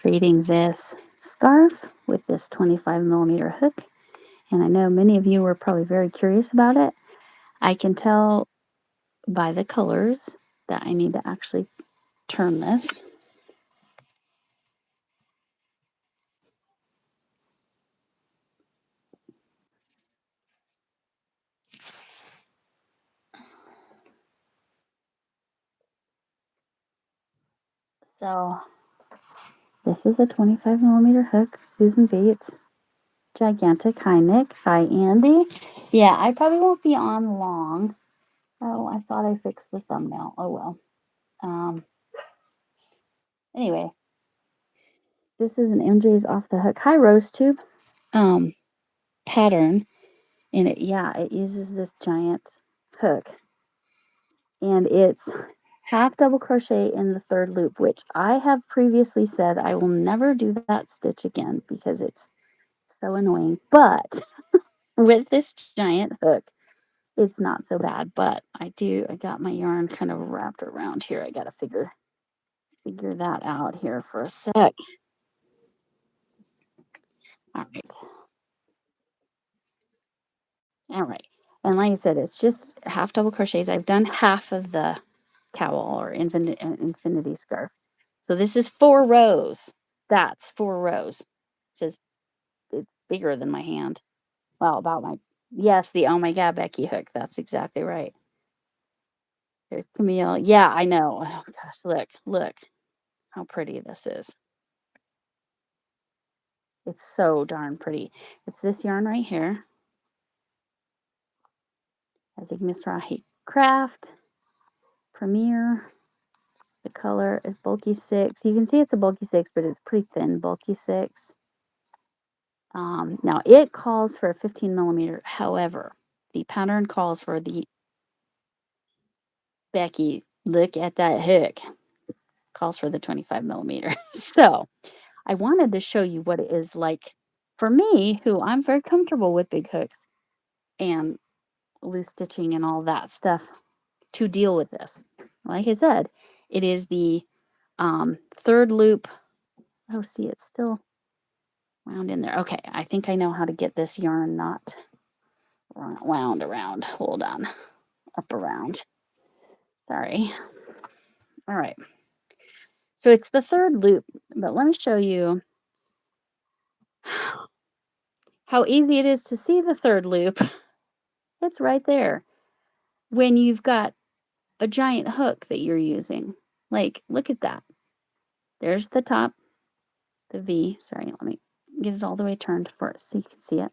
creating this scarf with this 25mm hook. And I know many of you were probably very curious about it. I can tell by the colors that I need to actually turn this. So this is a 25mm hook, Susan B. It's gigantic. Hi, Nick. Hi, Andy. Yeah, I probably won't be on long. Oh, I thought I fixed the thumbnail. Oh, well. Anyway, this is an MJs Off the Hook High Rose Tube pattern. And it uses this giant hook. And it's half double crochet in the third loop, which I have previously said I will never do that stitch again because it's so annoying. But with this giant hook, it's not so bad. But I got my yarn kind of wrapped around here. I got to figure that out here for a sec. All right. All right. And like I said, it's just half double crochets. I've done half of the cowl or infinity scarf. So this is 4 rows. That's 4 rows. It says it's bigger than my hand. Well, about my, yes, the oh my god, Becky hook. That's exactly right. There's Camille. Yeah, I know. Oh gosh, look how pretty this is. It's so darn pretty. It's this yarn right here. As a Mizrahi Craft Premier. The color is bulky 6. You can see it's a bulky 6, but it's pretty thin bulky 6. Now it calls for a 15mm. However, the pattern calls for the Becky. Look at that hook. Calls for the 25mm. So I wanted to show you what it is like for me, who I'm very comfortable with big hooks and loose stitching and all that stuff, to deal with this. Like I said, it is the third loop. Oh, see, it's still wound in there. Okay, I think I know how to get this yarn not wound around. Hold on. Up around. Sorry. All right. So it's the third loop, but let me show you how easy it is to see the third loop. It's right there. When you've got a giant hook that you're using. Like, look at that. There's the top, the V. Sorry, let me get it all the way turned for it so you can see it.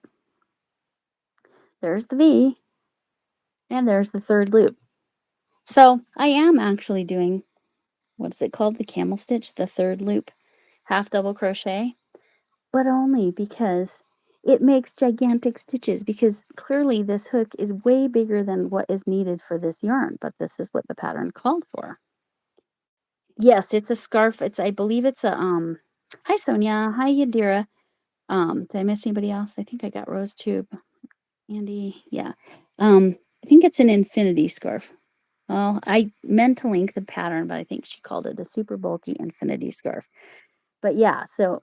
There's the V, and there's the third loop. So I am actually doing, what's it called? The camel stitch, the third loop, half double crochet, but only because it makes gigantic stitches, because clearly this hook is way bigger than what is needed for this yarn, but this is what the pattern called for. Yes, it's a scarf. I believe it's a, hi Sonia, hi Yadira. Did I miss anybody else? I think I got Rose Tube. Andy, yeah. I think it's an infinity scarf. Well, I meant to link the pattern, but I think she called it a super bulky infinity scarf. But yeah, so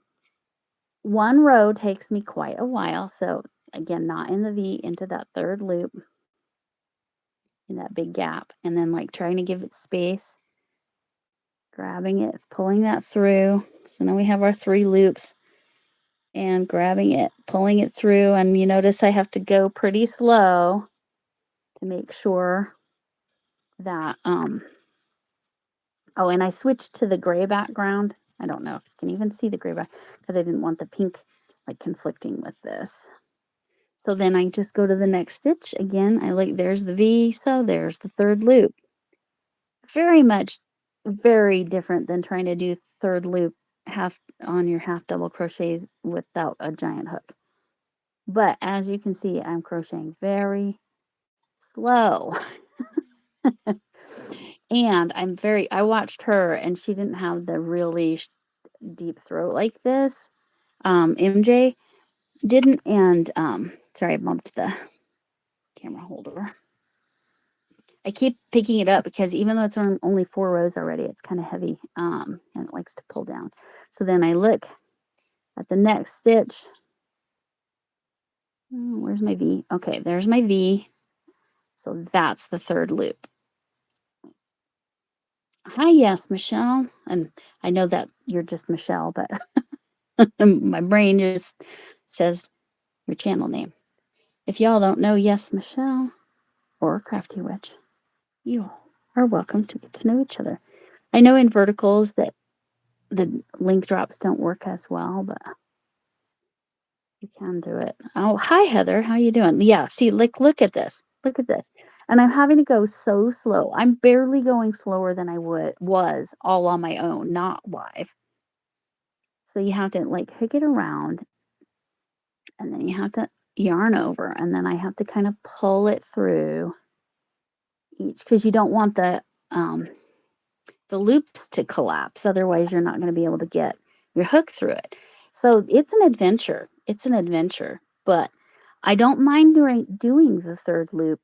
one row takes me quite a while. So again, not in the V, into that third loop, in that big gap, and then like trying to give it space, grabbing it, pulling that through. So now we have our 3 loops, and grabbing it, pulling it through. And you notice I have to go pretty slow to make sure that, oh, and I switched to the gray background. I don't know if you can even see the gray back, because I didn't want the pink like conflicting with this. So then I just go to the next stitch. Again, there's the V, so there's the third loop. Very different than trying to do third loop half on your half double crochets without a giant hook. But as you can see, I'm crocheting very slow. And I watched her, and she didn't have the really deep throat like this. MJ didn't, and sorry, I bumped the camera holder. I keep picking it up because even though it's on only 4 rows already, it's kind of heavy, and it likes to pull down. So then I look at the next stitch. Where's my V? Okay, there's my V. So that's the third loop. Hi, yes, Michelle. And I know that you're just Michelle, but my brain just says your channel name. If y'all don't know Yes, Michelle or Crafty Witch, you are welcome to get to know each other. I know in verticals that the link drops don't work as well, but you can do it. Oh, hi, Heather. How you doing? Yeah, see, like, look at this. Look at this. And I'm having to go so slow. I'm barely going slower than I was all on my own, not live. So you have to like hook it around and then you have to yarn over and then I have to kind of pull it through each because you don't want the loops to collapse. Otherwise, you're not going to be able to get your hook through it. So it's an adventure. It's an adventure, but I don't mind doing the third loop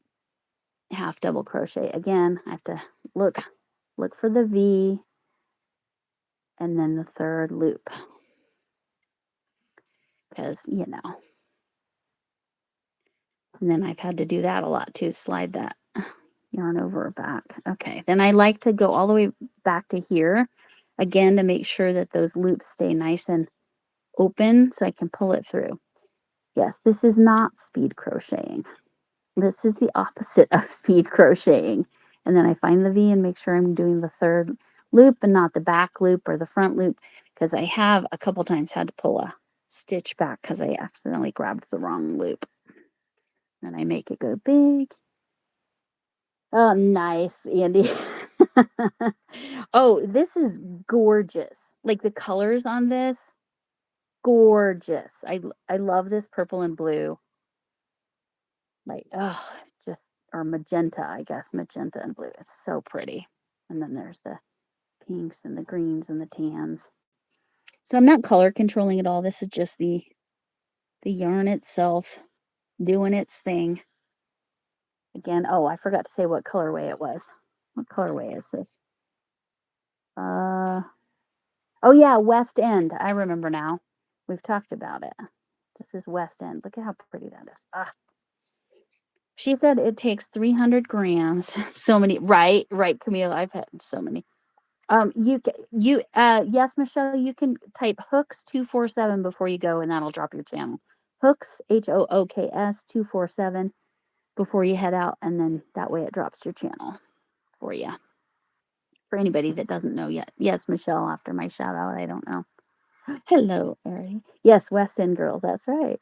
half double crochet. Again, I have to look for the V and then the third loop because, you know, and then I've had to do that a lot too, slide that yarn over back. Okay, then I like to go all the way back to here again to make sure that those loops stay nice and open so I can pull it through. Yes, this is not speed crocheting. This is the opposite of speed crocheting. And then I find the V and make sure I'm doing the third loop and not the back loop or the front loop because I have a couple times had to pull a stitch back because I accidentally grabbed the wrong loop. Then I make it go big. Oh, nice, Andy. Oh, this is gorgeous. Like the colors on this, gorgeous. I love this purple and blue. Like, oh, just or magenta, I guess, magenta and blue. It's so pretty. And then there's the pinks and the greens and the tans. So I'm not color controlling at all. This is just the yarn itself doing its thing. Again, oh, I forgot to say what colorway it was. What colorway is this? Oh yeah, West End. I remember now. We've talked about it. This is West End. Look at how pretty that is. Ah. She said it takes 300 grams. So many. Right, Camille. I've had so many. Yes, Michelle, you can type hooks 247 before you go and that'll drop your channel. Hooks, HOOKS 247 before you head out. And then that way it drops your channel for you. For anybody that doesn't know yet. Yes, Michelle, after my shout out, I don't know. Hello, Ari. Yes, West End girls, that's right.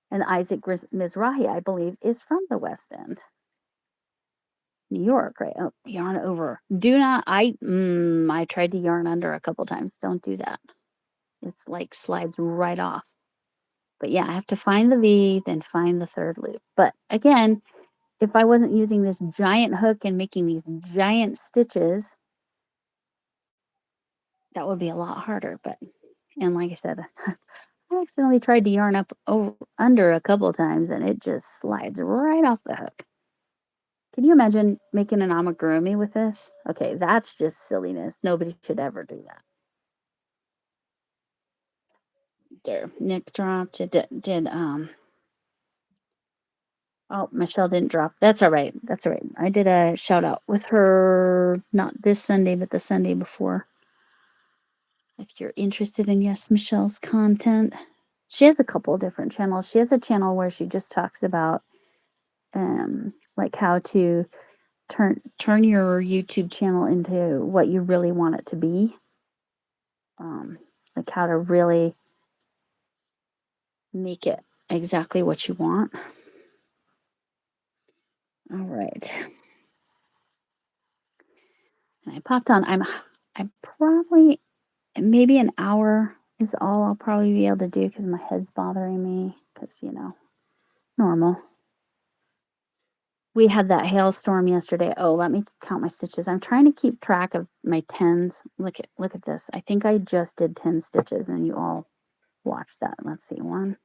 And Isaac Mizrahi, I believe, is from the West End. New York, right? Oh, yarn over. Do not, I tried to yarn under a couple times. Don't do that. It's like slides right off. But yeah, I have to find the V, then find the third loop. But again, if I wasn't using this giant hook and making these giant stitches, that would be a lot harder. But, and like I said, I accidentally tried to yarn up under a couple times and it just slides right off the hook. Can you imagine making an amigurumi with this? Okay, that's just silliness. Nobody should ever do that. There, Nick dropped it. Oh, Michelle didn't drop. That's all right. That's all right. I did a shout out with her, not this Sunday, but the Sunday before. If you're interested in Yes Michelle's content, she has a couple of different channels. She has a channel where she just talks about like how to turn your YouTube channel into what you really want it to be. Like how to really make it exactly what you want. All right. And I popped on. I'm probably maybe an hour is all I'll probably be able to do because my head's bothering me. Because normal. We had that hailstorm yesterday. Oh, let me count my stitches. I'm trying to keep track of my tens. Look at this. I think I just did 10 stitches, and you all watch that. Let's see. 1,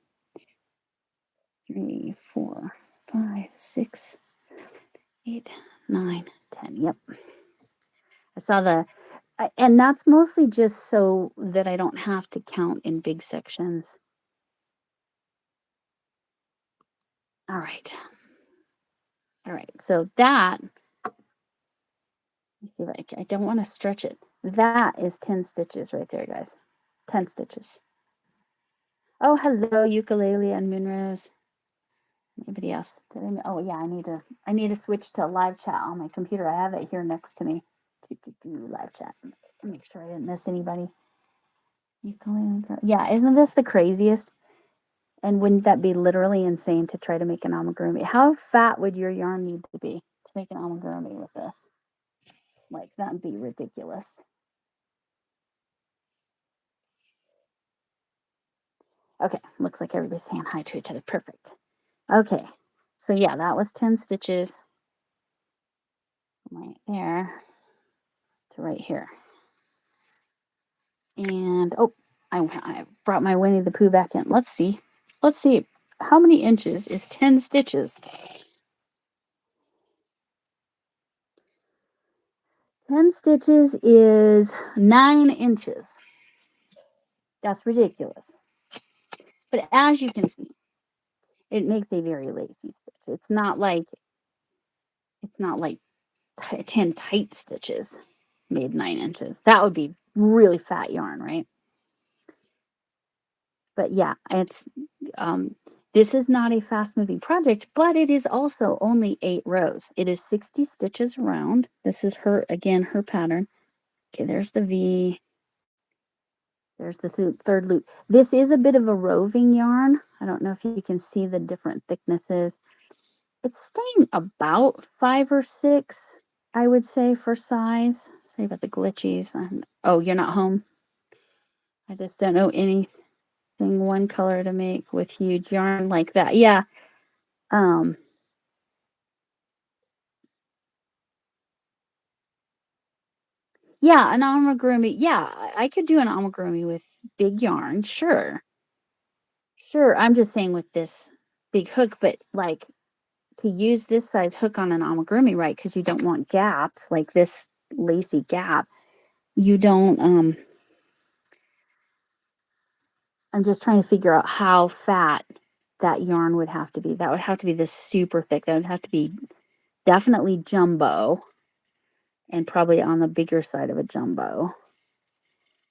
3, 4, 5, 6, 7, 8, 9, 10. Yep. I saw And that's mostly just so that I don't have to count in big sections. All right. All right. So that, let me see if I don't want to stretch it. That is 10 stitches right there, guys. 10 stitches. Oh, hello, ukulele and Moonrose. Anybody else? Oh yeah, I need to switch to live chat on my computer. I have it here next to me. Live chat. Make sure I didn't miss anybody. Ukulele girl. Yeah, isn't this the craziest? And wouldn't that be literally insane to try to make an amigurumi? How fat would your yarn need to be to make an amigurumi with this? Like, that'd be ridiculous. Okay, looks like everybody's saying hi to each other. Perfect. Okay, so yeah, that was 10 stitches right there to right here. And, oh, I brought my Winnie the Pooh back in. Let's see. Let's see. How many inches is 10 stitches? 10 stitches is 9 inches. That's ridiculous. But as you can see, it makes a very lazy stitch. It's not like 10 tight stitches made 9 inches. That would be really fat yarn, right? But yeah, it's this is not a fast moving project, but it is also only 8 rows. It is 60 stitches around. This is her pattern. Okay, there's the V. There's the third loop. This is a bit of a roving yarn. I don't know if you can see the different thicknesses. It's staying about 5 or 6, I would say, for size. Sorry about the glitchies. Oh, you're not home? I just don't know anything one color to make with huge yarn like that. Yeah. Yeah, an amigurumi. Yeah, I could do an amigurumi with big yarn. Sure. Sure. I'm just saying with this big hook, but like to use this size hook on an amigurumi, right? Because you don't want gaps like this lacy gap. You don't, I'm just trying to figure out how fat that yarn would have to be. That would have to be this super thick. That would have to be definitely jumbo and probably on the bigger side of a jumbo.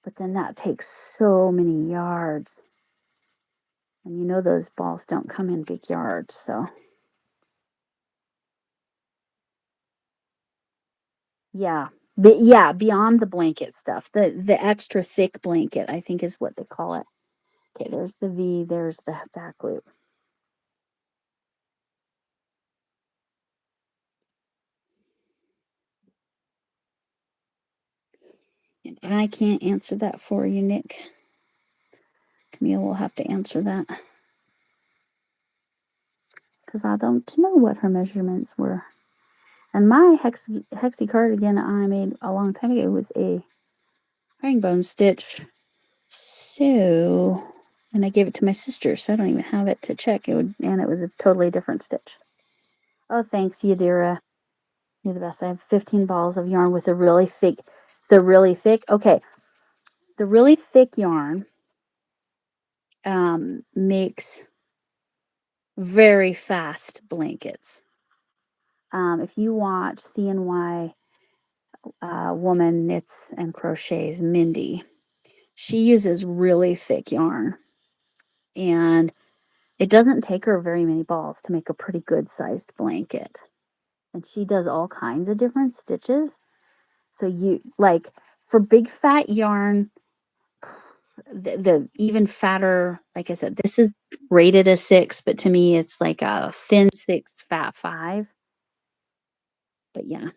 But then that takes so many yards. And you know those balls don't come in big yards, so. Yeah. But yeah, beyond the blanket stuff. The extra thick blanket, I think is what they call it. Okay, there's the V, there's the back loop. And I can't answer that for you, Nick. Camille will have to answer that. Because I don't know what her measurements were. And my hexy cardigan I made a long time ago was a herringbone stitch. So, and I gave it to my sister, so I don't even have it to check. And it was a totally different stitch. Oh, thanks, Yadira. You're the best. I have 15 balls of yarn with the really thick, okay. The really thick yarn makes very fast blankets. If you watch CNY Woman Knits and Crochets, Mindy, she uses really thick yarn. And it doesn't take her very many balls to make a pretty good sized blanket. And she does all kinds of different stitches. So you like for big fat yarn, the even fatter, like I said, this is rated a 6, but to me it's like a thin 6, fat 5. But yeah.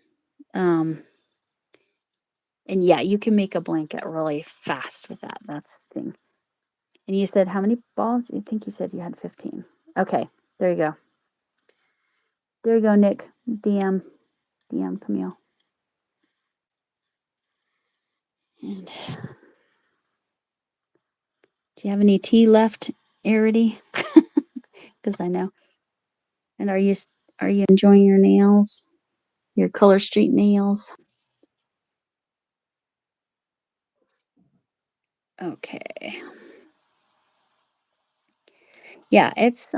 And yeah, you can make a blanket really fast with that. That's the thing. And you said how many balls? I think you said you had 15. Okay, there you go. There you go, Nick. DM Camille. And do you have any tea left, Arity? Because I know. And are you enjoying your nails? Your Color Street nails? Okay. Yeah, it's,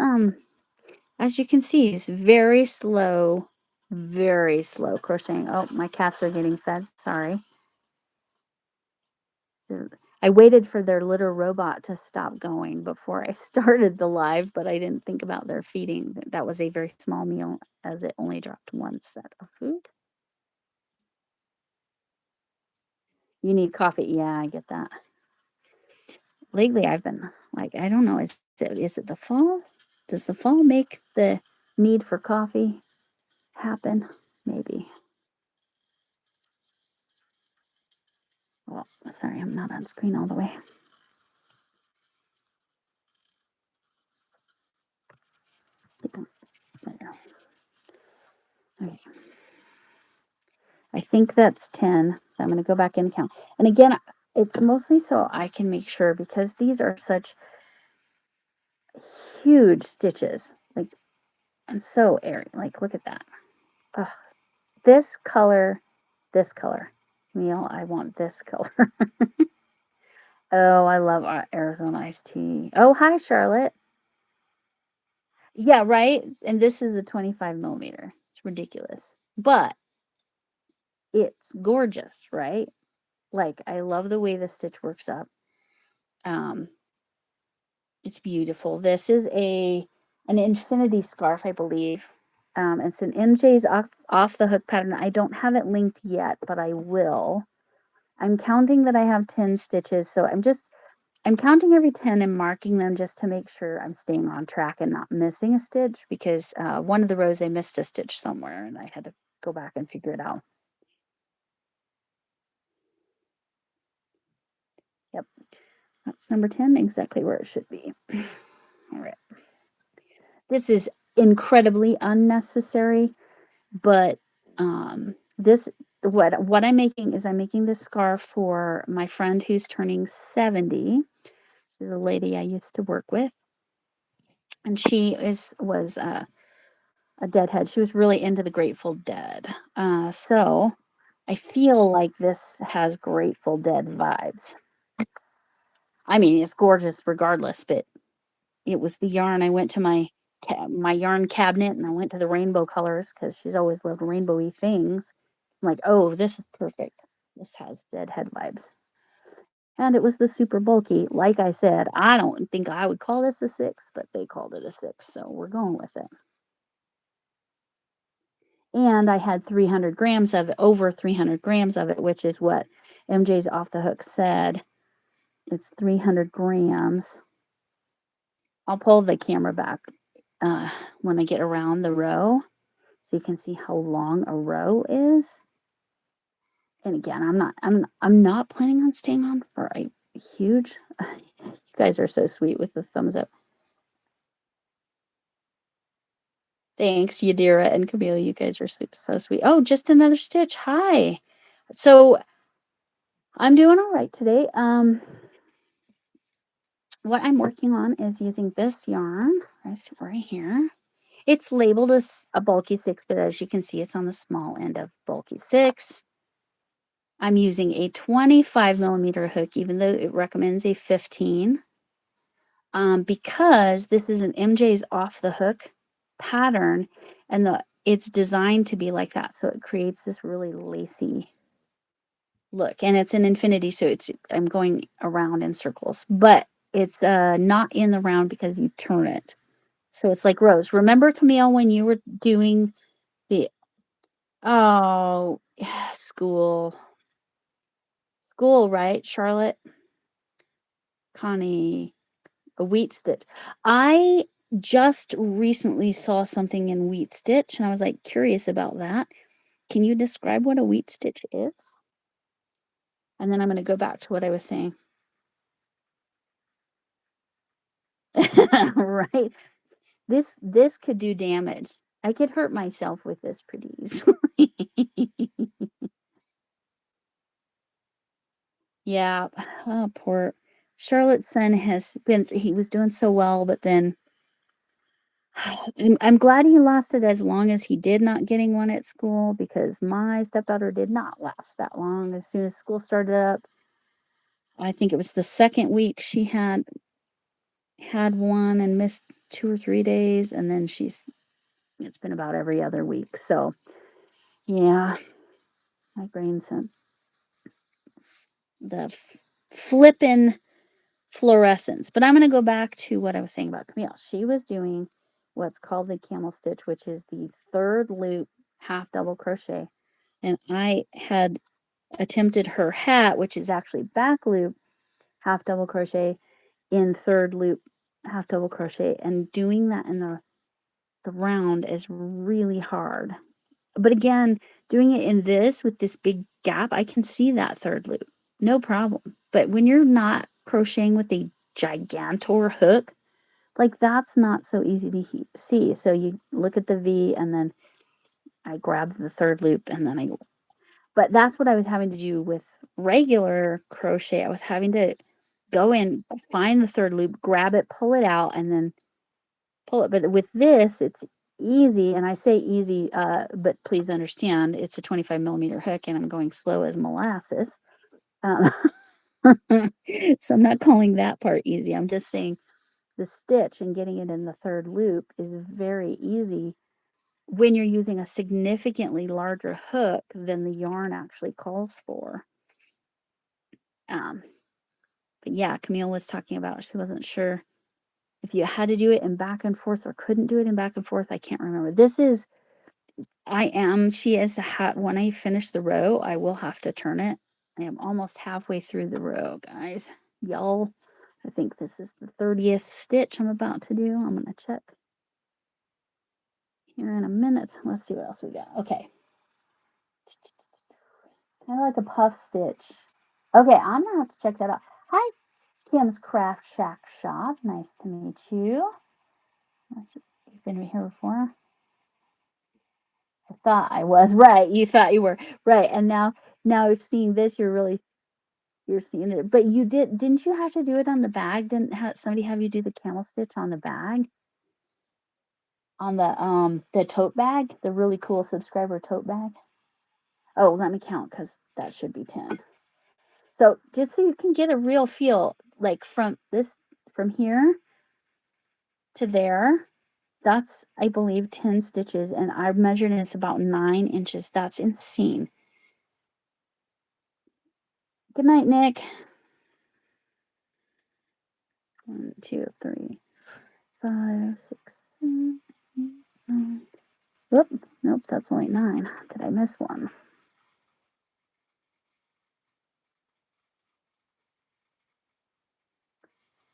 as you can see, it's very slow crocheting. Oh, my cats are getting fed, sorry. I waited for their little robot to stop going before I started the live, but I didn't think about their feeding. That was a very small meal as it only dropped one set of food. You need coffee. Yeah, I get that. Lately, I've been like, I don't know, is it the fall? Does the fall make the need for coffee happen? Maybe. Oh, sorry, I'm not on screen all the way. Okay. I think that's 10, so I'm going to go back and count. And again, it's mostly so I can make sure because these are such huge stitches, like, and so airy. Like, look at that. Ugh. This color, Camille, I want this color. Oh, I love Arizona iced tea. Oh, hi, Charlotte. Yeah, right? And this is a 25 millimeter. It's ridiculous. But it's gorgeous, right? Like, I love the way the stitch works up. Um, it's beautiful. This is an infinity scarf, I believe. It's an MJs off the hook pattern. I don't have it linked yet, but I will. I'm counting that I have 10 stitches, so I'm counting every 10 and marking them just to make sure I'm staying on track and not missing a stitch because one of the rows I missed a stitch somewhere and I had to go back and figure it out. Yep, that's number 10, exactly where it should be. All right. This is incredibly unnecessary, but this what I'm making is I'm making this scarf for my friend who's turning 70. She's a lady I used to work with, and she was a Deadhead. She was really into the Grateful Dead. So I feel like this has Grateful Dead vibes. I mean, it's gorgeous regardless, but it was the yarn. I went to my yarn cabinet and I went to the rainbow colors because she's always loved rainbowy things. I'm like, oh, this is perfect. This has Deadhead vibes. And it was the super bulky. Like I said, I don't think I would call this a 6, but they called it a 6, so we're going with it. And I had 300 grams of it, over 300 grams of it, which is what MJ's Off the Hook said. It's 300 grams. I'll pull the camera back when I get around the row so you can see how long a row is. And again, I'm not planning on staying on for a huge. You guys are so sweet with the thumbs up. Thanks, Yadira and Camille. You guys are so sweet. Oh, just another stitch. Hi. So I'm doing all right today. What I'm working on is using this yarn right here. It's labeled as a bulky 6, but as you can see, it's on the small end of bulky 6. I'm using a 25 millimeter hook, even though it recommends a 15. Because this is an MJ's Off the Hook pattern, and it's designed to be like that, so it creates this really lacy look. And it's an infinity, so I'm going around in circles, but it's not in the round because you turn it. So it's like rows. Remember, Camille, when you were doing the oh school, right, Charlotte, Connie, a wheat stitch. I just recently saw something in wheat stitch, and I was like curious about that. Can you describe what a wheat stitch is? And then I'm going to go back to what I was saying. Right. This could do damage. I could hurt myself with this pretty easily. Yeah. Oh, poor Charlotte's son he was doing so well, but then I'm glad he lasted as long as he did, not getting one at school, because my stepdaughter did not last that long. As soon as school started up, I think it was the second week she had one and missed 2 or 3 days, and then it's been about every other week. So, yeah, my brain's the flippin' fluorescence. But I'm going to go back to what I was saying about Camille. She was doing what's called the camel stitch, which is the third loop half double crochet. And I had attempted her hat, which is actually back loop half double crochet in third loop half double crochet, and doing that in the round is really hard. But again, doing it in this with this big gap, I can see that third loop, no problem. But when you're not crocheting with a gigantor hook, like that's not so easy to see. So you look at the V, and then I grab the third loop, and then but that's what I was having to do with regular crochet. I was having to go in, find the third loop, grab it, pull it out, and then pull it. But with this, it's easy. And I say easy, but please understand, it's a 25 millimeter hook, and I'm going slow as molasses. So I'm not calling that part easy. I'm just saying the stitch and getting it in the third loop is very easy when you're using a significantly larger hook than the yarn actually calls for. But yeah, Camille was talking about, she wasn't sure if you had to do it in back and forth or couldn't do it in back and forth. I can't remember. She is when I finish the row, I will have to turn it. I am almost halfway through the row, guys. Y'all, I think this is the 30th stitch I'm about to do. I'm going to check here in a minute. Let's see what else we got. Okay. Kind of like a puff stitch. Okay, I'm going to have to check that out. Hi, Kim's Craft Shack Shop. Nice to meet you. You've been here before? I thought I was. Right. You thought you were. Right. And now seeing this, you're seeing it. But didn't you have to do it on the bag? Didn't somebody have you do the camel stitch on the bag? On the tote bag? The really cool subscriber tote bag? Oh, let me count, because that should be 10. So just so you can get a real feel, like from here to there, that's, I believe, 10 stitches, and I've measured and it's about 9 inches. That's insane. Good night, Nick. 1, 2, 3, 5, 6, 7, 8, 9. Whoop, nope, that's only 9. Did I miss one?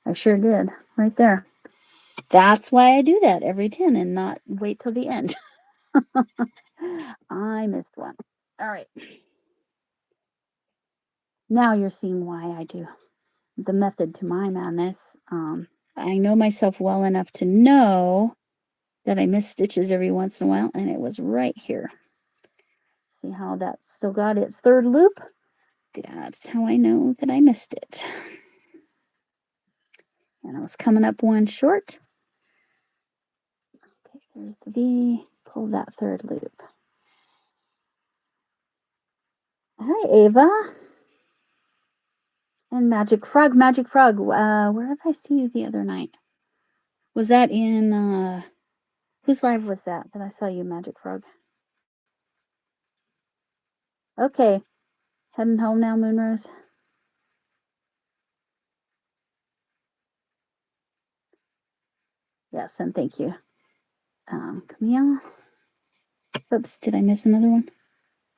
I sure did, right there. That's why I do that every 10 and not wait till the end. I missed one. All right. Now you're seeing why I do the method to my madness. I know myself well enough to know that I miss stitches every once in a while, and it was right here. See how that's still got its third loop? That's how I know that I missed it. And I was coming up one short. Okay, there's the V. Pull that third loop. Hi, Ava. And Magic Frog. Magic Frog, where did I see you the other night? Was that in, whose live was that I saw you, Magic Frog? Okay. Heading home now, Moonrose? Yes, and thank you. Camille? Oops, did I miss another one?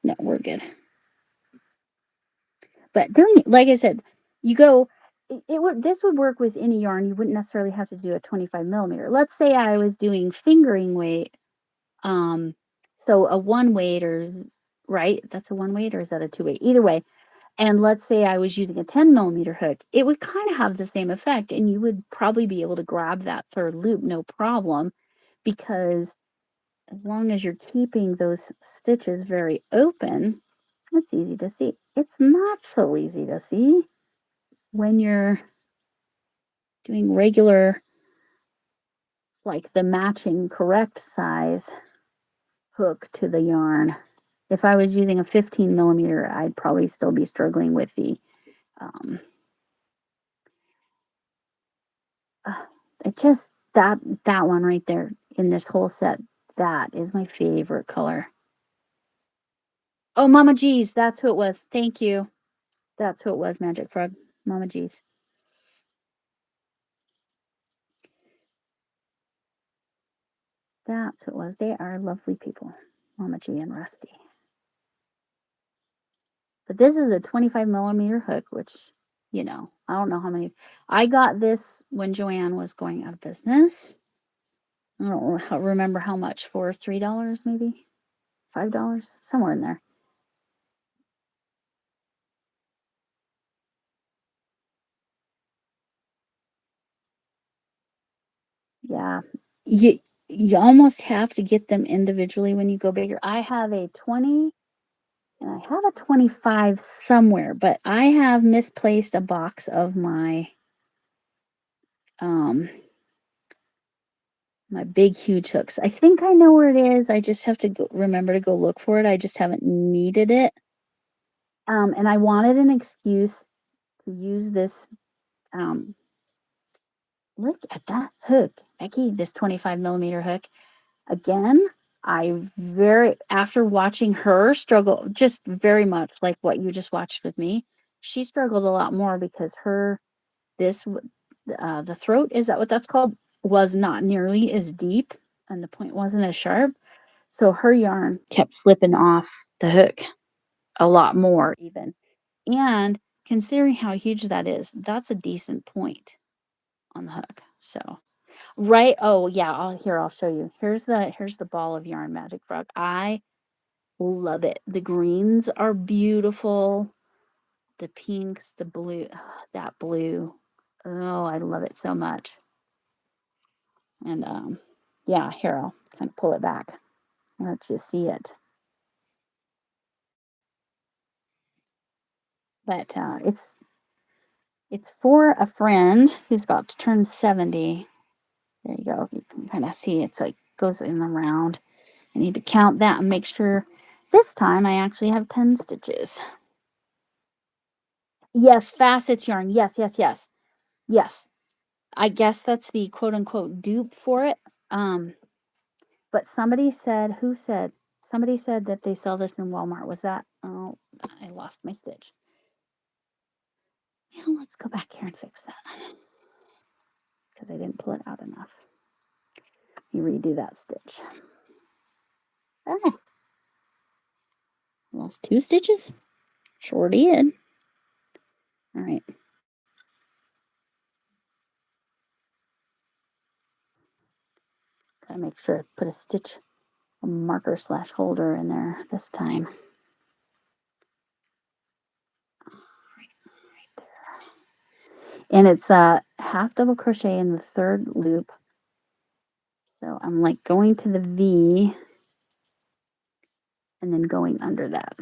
No, we're good. But like I said, you go, this would work with any yarn. You wouldn't necessarily have to do a 25 millimeter. Let's say I was doing fingering weight. So a 1 weight, or right? That's a 1 weight, or is that a 2 weight? Either way. And let's say I was using a 10 millimeter hook, it would kind of have the same effect, and you would probably be able to grab that third loop, no problem, because as long as you're keeping those stitches very open, it's easy to see. It's not so easy to see when you're doing regular, like the matching correct size hook to the yarn. If I was using a 15 millimeter, I'd probably still be struggling with the just that one right there in this whole set, that is my favorite color. Oh, Mama G's, that's who it was. Thank you. That's who it was, Magic Frog. Mama G's. That's who it was. They are lovely people, Mama G and Rusty. But this is a 25 millimeter hook, which, you know, I don't know how many. I got this when Joanne was going out of business. I don't remember how much, for $3 maybe, $5, somewhere in there. Yeah, you almost have to get them individually when you go bigger. I have a 20 and I have a 25 somewhere, but I have misplaced a box of my my big huge hooks. I think I know where it is. I just have to remember to go look for it. I just haven't needed it. And I wanted an excuse to use this. Look at that hook, Becky, this 25 millimeter hook. Again, after watching her struggle just very much like what you just watched with me, she struggled a lot more because the throat, is that what that's called, was not nearly as deep and the point wasn't as sharp. So her yarn kept slipping off the hook a lot more even. And considering how huge that is, that's a decent point on the hook. So right. Oh yeah. I'll show you. Here's the ball of yarn, Magic Frog. I love it. The greens are beautiful. The pinks, the blue, that blue. Oh, I love it so much. And yeah, here I'll kind of pull it back. Let you see it. But it's for a friend who's about to turn 70. There you go. You can kind of see it's like goes in the round. I need to count that and make sure this time I actually have 10 stitches. Yes, facets yarn. Yes, yes, yes. Yes. I guess that's the quote unquote dupe for it. But somebody said that they sell this in Walmart. Was that? Oh, I lost my stitch. Now let's go back here and fix that because I didn't pull it out enough. You redo that stitch. Ah, lost 2 stitches. Sure did. All right. Gotta make sure I put a marker / holder in there this time. Right there. And it's a half double crochet in the 3rd loop. So I'm like going to the V and then going under that.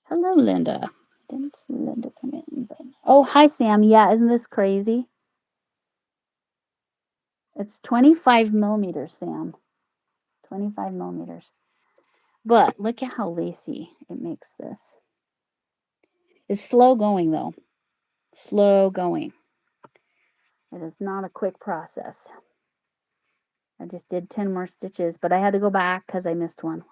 Hello, Linda. Didn't see Linda come in. But... Oh, hi, Sam. Yeah, isn't this crazy? It's 25 millimeters, Sam. 25 millimeters. But look at how lacy it makes this. It's slow going, though. Slow going. It is not a quick process. I just did 10 more stitches, but I had to go back because I missed one.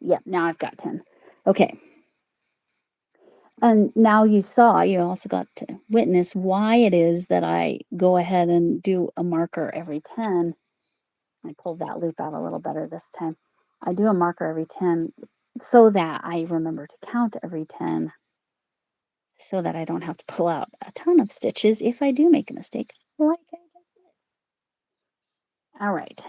Yep, now I've got 10. Okay. And now you also got to witness why it is that I go ahead and do a marker every 10. I pulled that loop out a little better this time. I do a marker every 10 so that I remember to count every 10 so that I don't have to pull out a ton of stitches if I do make a mistake like I just did. All right.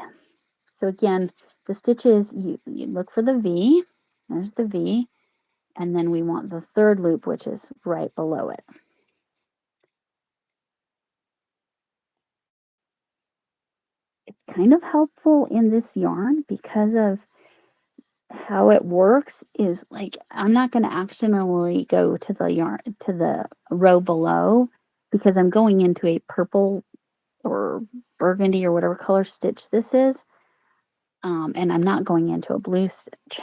So again, the stitches, you look for the V. There's the V. And then we want the 3rd loop, which is right below it. It's kind of helpful in this yarn because of how it works is like I'm not going to accidentally go to the row below because I'm going into a purple or burgundy or whatever color stitch this is. And I'm not going into a blue stitch.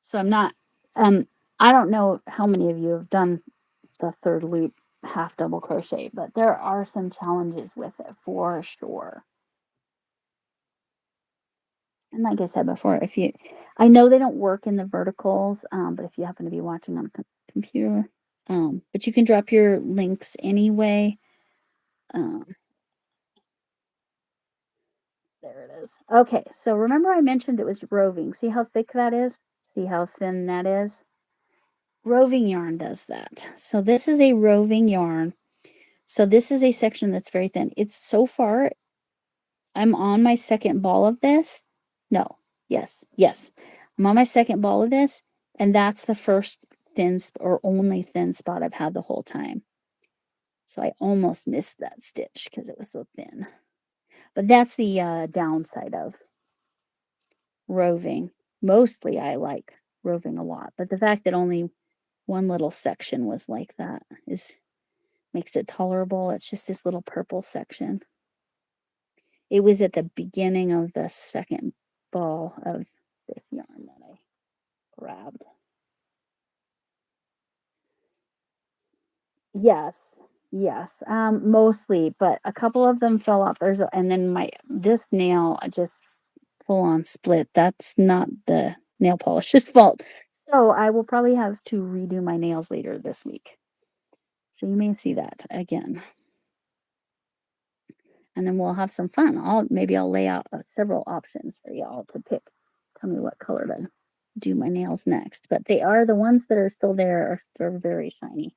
So I'm not, I don't know how many of you have done the third loop half double crochet, but there are some challenges with it for sure. And like I said before, if you, I know they don't work in the verticals, but if you happen to be watching on a computer, but you can drop your links anyway. Um, there it is. Okay, so remember I mentioned it was roving. See how thick that is? See how thin that is? Roving yarn does that. So this is a roving yarn. So this is a section that's very thin. It's so far, I'm on my second ball of this. No, yes. I'm on my second ball of this, and that's the first thin or only thin spot I've had the whole time. So I almost missed that stitch because it was so thin. But that's the downside of roving. Mostly I like roving a lot, but the fact that only one little section was like that makes it tolerable. It's just this little purple section. It was at the beginning of the second ball of this yarn that I grabbed. Yes, mostly, but a couple of them fell off. And then this nail just full on split. That's not the nail polish's fault. So I will probably have to redo my nails later this week. So you may see that again. And then we'll have some fun. Maybe I'll lay out several options for y'all to pick. Tell me what color to do my nails next. But they are the ones that are still there are very shiny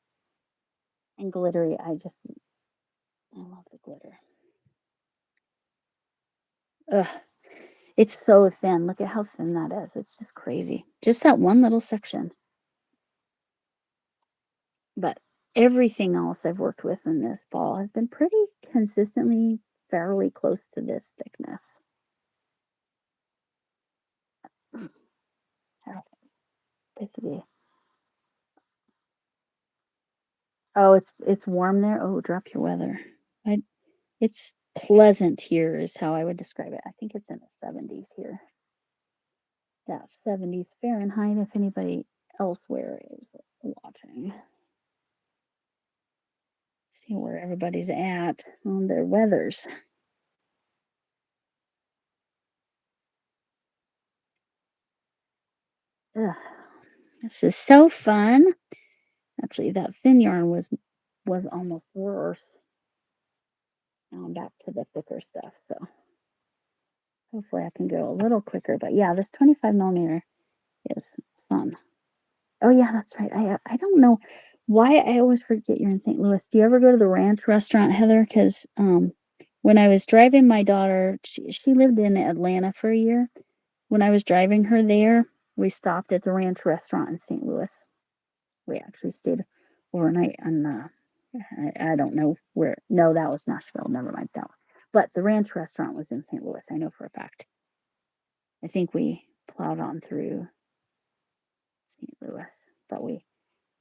and glittery. I love the glitter. Ugh, it's so thin. Look at how thin that is. It's just crazy. Just that one little section. But everything else I've worked with in this ball has been pretty consistently fairly close to this thickness. Basically. Oh, it's warm there. Oh, drop your weather. It's pleasant here is how I would describe it. I think it's in the 70s here. Yeah, 70s Fahrenheit if anybody elsewhere is watching. See where everybody's at on their weathers. Ugh, this is so fun. Actually, that thin yarn was almost worse. Now I'm back to the thicker stuff, so hopefully I can go a little quicker. But yeah, this 25 millimeter is fun. Oh yeah, that's right. I don't know why I always forget you're in St. Louis. Do you ever go to the Ranch restaurant, Heather? Because when I was driving my daughter, she lived in Atlanta for a year. When I was driving her there, we stopped at the Ranch restaurant in St. Louis. We actually stayed overnight on I don't know where. No, that was Nashville. Never mind that one. But the Ranch restaurant was in St. Louis. I know for a fact. I think we plowed on through St. Louis, but we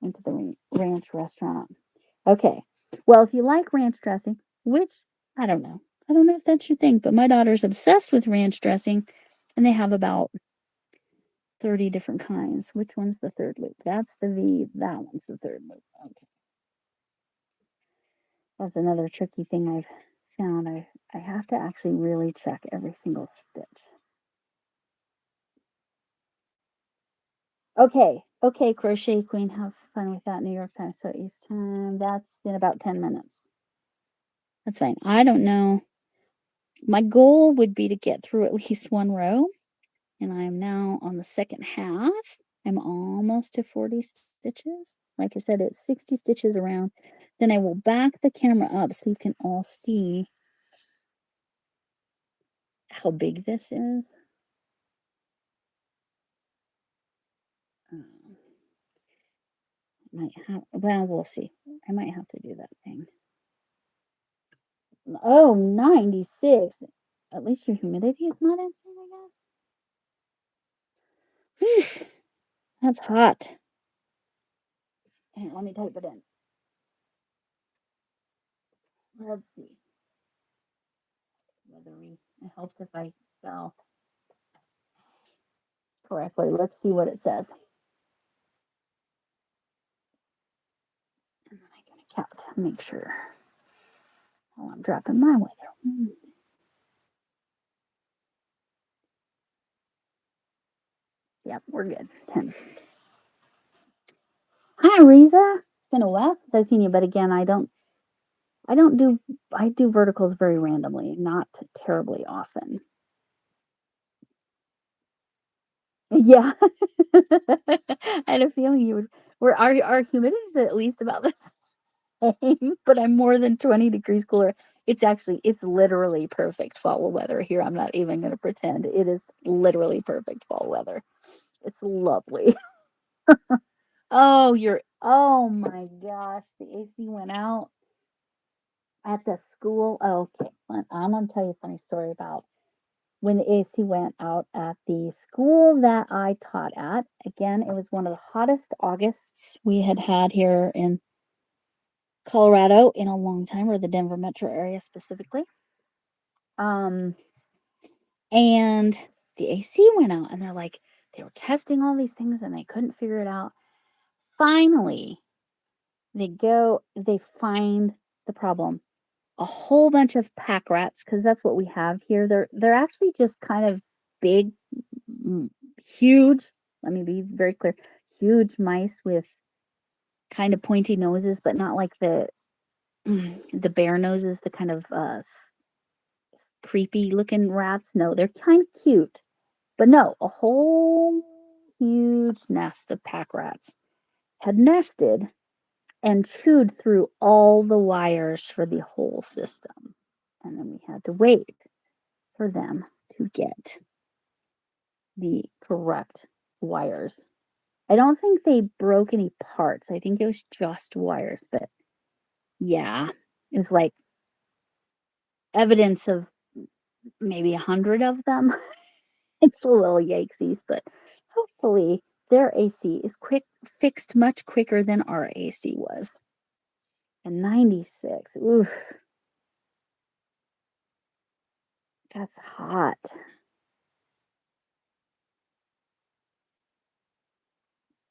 went to the Ranch restaurant. Okay. Well, if you like ranch dressing, which I don't know. I don't know if that's your thing, but my daughter's obsessed with ranch dressing, and they have about 30 different kinds. Which one's the third loop? That's the V. That one's the third loop. Okay. That's another tricky thing I've found. I have to actually really check every single stitch. Okay, Crochet Queen, have fun with that. New York time, so East time. That's in about 10 minutes. That's fine. I don't know. My goal would be to get through at least one row, and I am now on the second half. I'm almost to 40 stitches. Like I said, it's 60 stitches around. Then I will back the camera up so you can all see how big this is. We'll see. I might have to do that thing. Oh, 96. At least your humidity is not insane, I guess. Whew, that's hot. Here, let me type it in. Let's see. It helps if I spell correctly. Let's see what it says. out to make sure. Oh, I'm dropping my weather. Yep, we're good. 10. Hi, Riza. It's been a while since I've seen you, but again, I do verticals very randomly, not terribly often. Yeah. I had a feeling you would. Our humidity is at least about the same, but I'm more than 20 degrees cooler. It's literally perfect fall weather here. I'm not even going to pretend. It is literally perfect fall weather. It's lovely. Oh my gosh, the AC went out at the school. Oh, okay, I'm going to tell you a funny story about when the AC went out at the school that I taught at. Again, it was one of the hottest Augusts we had here in Colorado in a long time, or the Denver metro area specifically. And the AC went out, and they were testing all these things and they couldn't figure it out. Finally, they find the problem. A whole bunch of pack rats, because that's what we have here. They're actually just kind of big, huge. Let me be very clear. Huge mice with kind of pointy noses, but not like the bear noses, the kind of creepy looking rats. No, they're kind of cute, but no, a whole huge nest of pack rats had nested and chewed through all the wires for the whole system. And then we had to wait for them to get the correct wires. I don't think they broke any parts. I think it was just wires, but yeah, it was like evidence of maybe 100 of them. It's a little yikesies, but hopefully their AC is fixed much quicker than our AC was. And 96, oof, that's hot.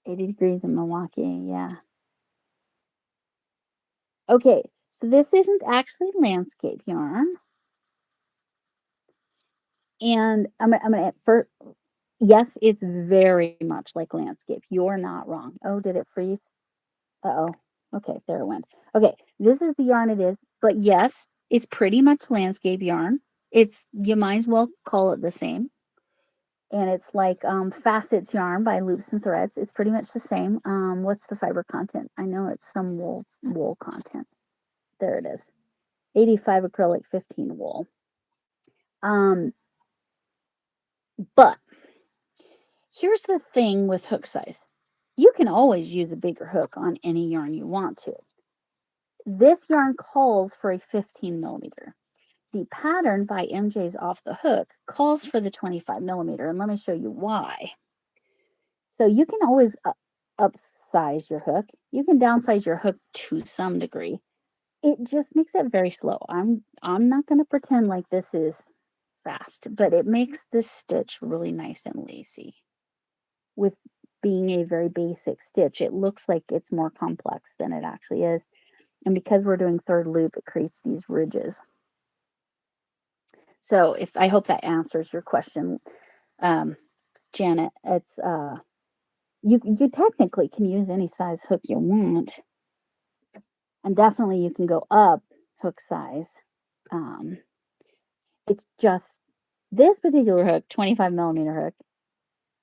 80 degrees in Milwaukee, yeah. Okay, so this isn't actually landscape yarn. And I'm gonna first, yes, it's very much like landscape. You're not wrong. Oh, did it freeze? Uh-oh. Okay, there it went. Okay, this is the yarn it is, but yes, it's pretty much landscape yarn. You might as well call it the same. And it's like Facets yarn by Loops and Threads. It's pretty much the same. What's the fiber content? I know it's some wool content. There it is. 85 acrylic, 15 wool. But here's the thing with hook size. You can always use a bigger hook on any yarn you want to. This yarn calls for a 15 millimeter. The pattern by MJs Off the Hook calls for the 25 millimeter, and let me show you why. So you can always upsize your hook. You can downsize your hook to some degree. It just makes it very slow. I'm not going to pretend like this is fast, but it makes this stitch really nice and lacy. With being a very basic stitch, it looks like it's more complex than it actually is. And because we're doing third loop, it creates these ridges. So I hope that answers your question, Janet. It's you technically can use any size hook you want, and definitely you can go up hook size. It's just this particular hook, 25 millimeter hook.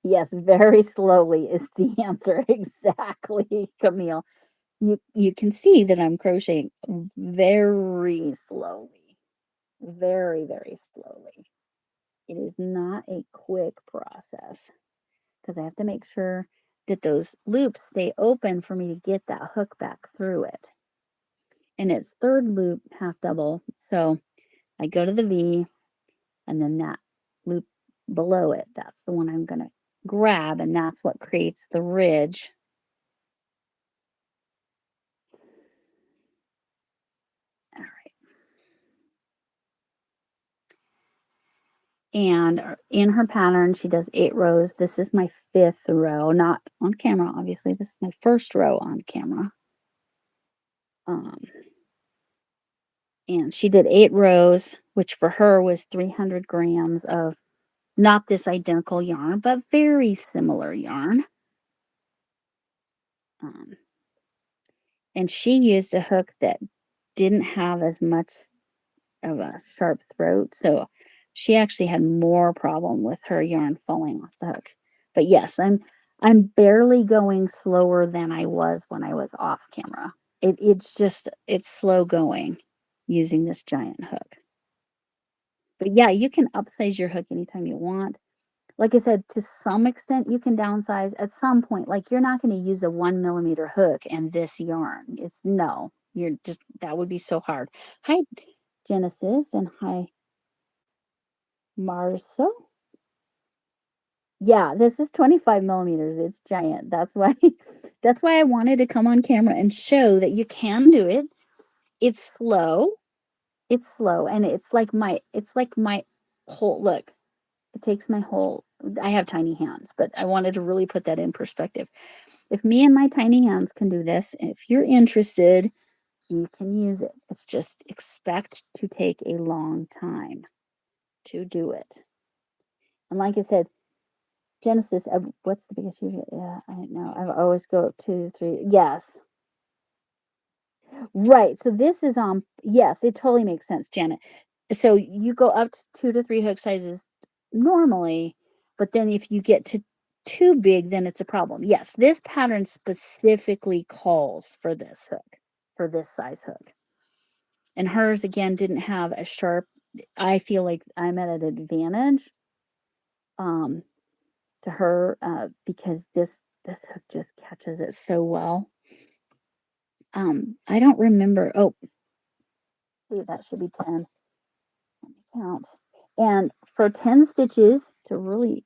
Yes, very slowly is the answer. Exactly, Camille. You can see that I'm crocheting very slowly. Very, very slowly. It is not a quick process because I have to make sure that those loops stay open for me to get that hook back through it. And it's third loop half double. So I go to the V, and then that loop below it, that's the one I'm going to grab, and that's what creates the ridge. All right. And in her pattern, she does 8 rows. This is my 5th row, not on camera, obviously. This is my first row on camera. Um, and she did 8 rows, which for her was 300 grams of not this identical yarn, but very similar yarn. Um, and she used a hook that didn't have as much of a sharp throat, so she actually had more problem with her yarn falling off the hook. But yes, I'm barely going slower than I was when I was off camera. It's slow going using this giant hook. But yeah, you can upsize your hook anytime you want. Like I said, to some extent, you can downsize at some point. Like you're not going to use a 1 millimeter hook and this yarn. It's no, you're just that would be so hard. Hi, Genesis, and hi, Marso. Yeah, this is 25 millimeters. It's giant. That's why that's why I wanted to come on camera and show that you can do it. It's slow. It's slow, and it's like my whole look. It takes my whole I have tiny hands, but I wanted to really put that in perspective. If me and my tiny hands can do this, if you're interested, you can use it. It's just expect to take a long time to do it. And like I said, Genesis, what's the biggest usually? Yeah, I don't know. I always go 2, 3. Yes. Right. So this is yes, it totally makes sense, Janet. So you go up to 2 to 3 hook sizes normally, but then if you get to too big, then it's a problem. Yes, this pattern specifically calls for this hook, for this size hook. And hers again didn't have a sharp. I feel like I'm at an advantage um to her because this hook just catches it so well. I don't remember. Oh, see, that should be 10. Let me count. And for 10 stitches, to really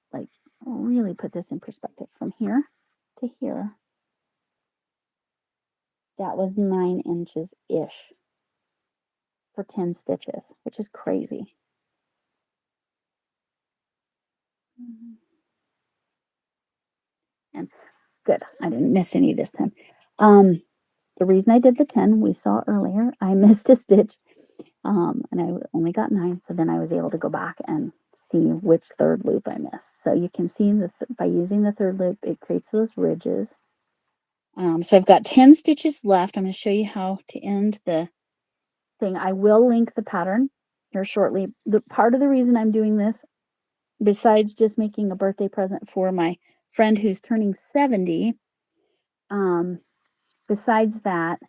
put this in perspective, from here to here, that was 9 inches ish for 10 stitches, which is crazy. And good, I didn't miss any this time. The reason I did the 10, we saw earlier, I missed a stitch, and I only got 9, so then I was able to go back and see which third loop I missed. So you can see by using the third loop, it creates those ridges. So I've got 10 stitches left. I'm going to show you how to end the thing. I will link the pattern here shortly. The part of the reason I'm doing this, besides just making a birthday present for my friend who's turning 70, besides that,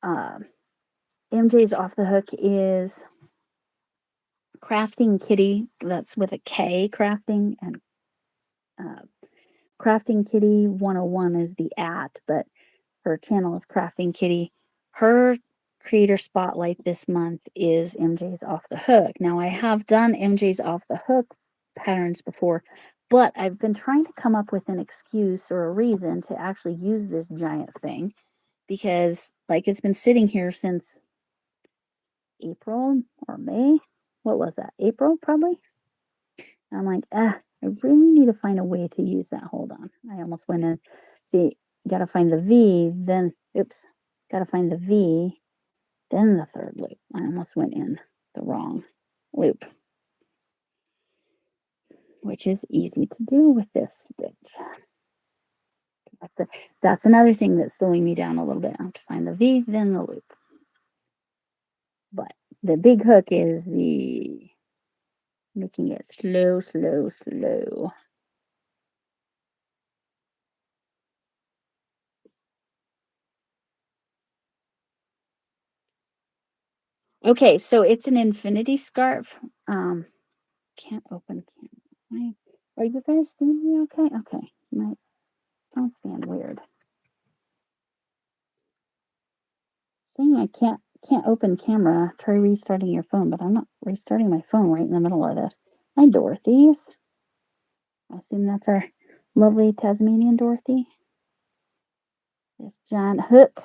MJ's Off the Hook is Crafting Kitty. That's with a K, crafting, and Crafting Kitty 101 is the but her channel is Crafting Kitty. Her creator spotlight this month is MJ's Off the Hook. Now, I have done MJ's Off the Hook patterns before, but I've been trying to come up with an excuse or a reason to actually use this giant thing because, like, it's been sitting here since April or May. What was that? April, probably? I'm like, I really need to find a way to use that. Hold on. I almost went in. See, got to find the V, then, oops, got to find the V, then the third loop. I almost went in the wrong loop, which is easy to do with this stitch. That's another thing that's slowing me down a little bit. I have to find the V, then the loop. But the big hook is making it slow, slow, slow. Okay, so it's an infinity scarf. Can't open camera. Are you guys seeing me okay? Okay. My phone's being weird. Saying I can't open camera. Try restarting your phone, but I'm not restarting my phone right in the middle of this. Hi, Dorothy's. I assume that's our lovely Tasmanian Dorothy. This giant hook.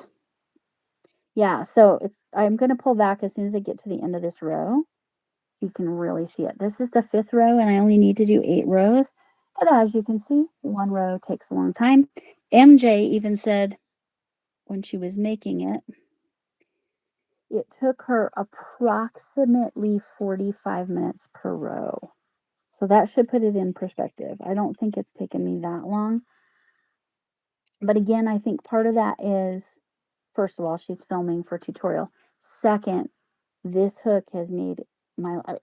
Yeah, so I'm gonna pull back as soon as I get to the end of this row. So you can really see it. This is the 5th row, and I only need to do 8 rows. But as you can see, 1 row takes a long time. MJ even said when she was making it, It took her approximately 45 minutes per row. So that should put it in perspective. I don't think it's taken me that long. But again, I think part of that is, first of all, she's filming for tutorial. Second, this hook has made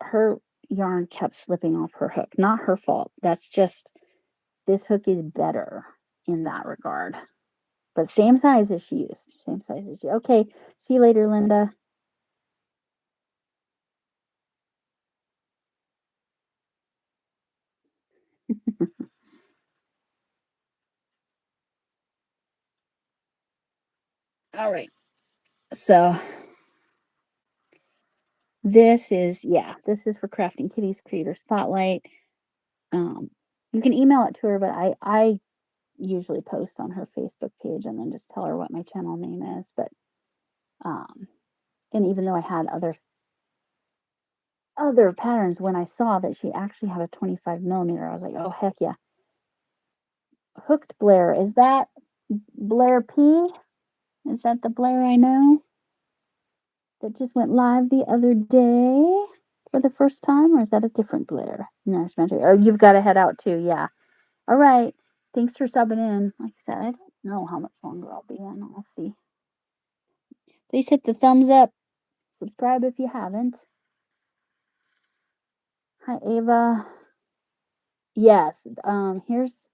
her yarn kept slipping off her hook. Not her fault. That's just, this hook is better in that regard. But same size as she used. Same size as she. Okay, see you later, Linda. All right. So this is for Crafting Kitties Creator Spotlight. You can email it to her, but I usually post on her Facebook page and then just tell her what my channel name is. But and even though I had other patterns, when I saw that she actually had a 25 millimeter, I was like, oh heck yeah. Hooked Blair, is that Blair P? Is that the Blair I know that just went live the other day for the first time, or is that a different Blair? No, oh, you've got to head out too. Yeah. All right. Thanks for stopping in. Like I said, I don't know how much longer I'll be in. I'll see. Please hit the thumbs up. Subscribe if you haven't. Hi, Ava. Yes. Here's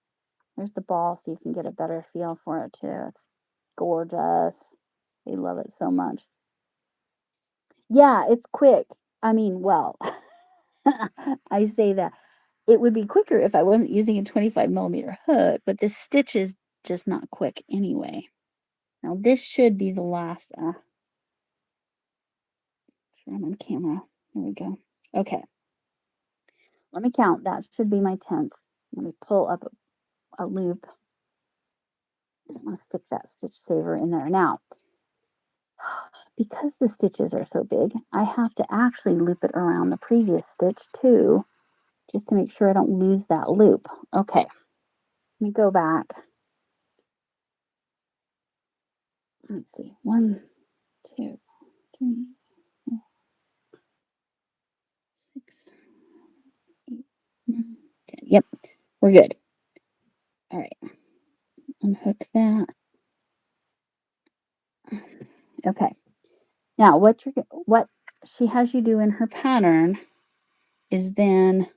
the ball so you can get a better feel for it too. It's gorgeous. They love it so much. Yeah, it's quick. I mean, well, I say that. It would be quicker if I wasn't using a 25 millimeter hook, but this stitch is just not quick anyway. Now this should be the last. Sure, I'm on camera. There we go. Okay. Let me count. That should be my 10th. Let me pull up a loop. I'm going to stick that stitch saver in there. Now, because the stitches are so big, I have to actually loop it around the previous stitch too, just to make sure I don't lose that loop. Okay. Let me go back. Let's see. 1, 2, 3, 4, 6, 8, 9, 10. Yep, we're good. All right. Unhook that. Okay. Now, what she has you do in her pattern is then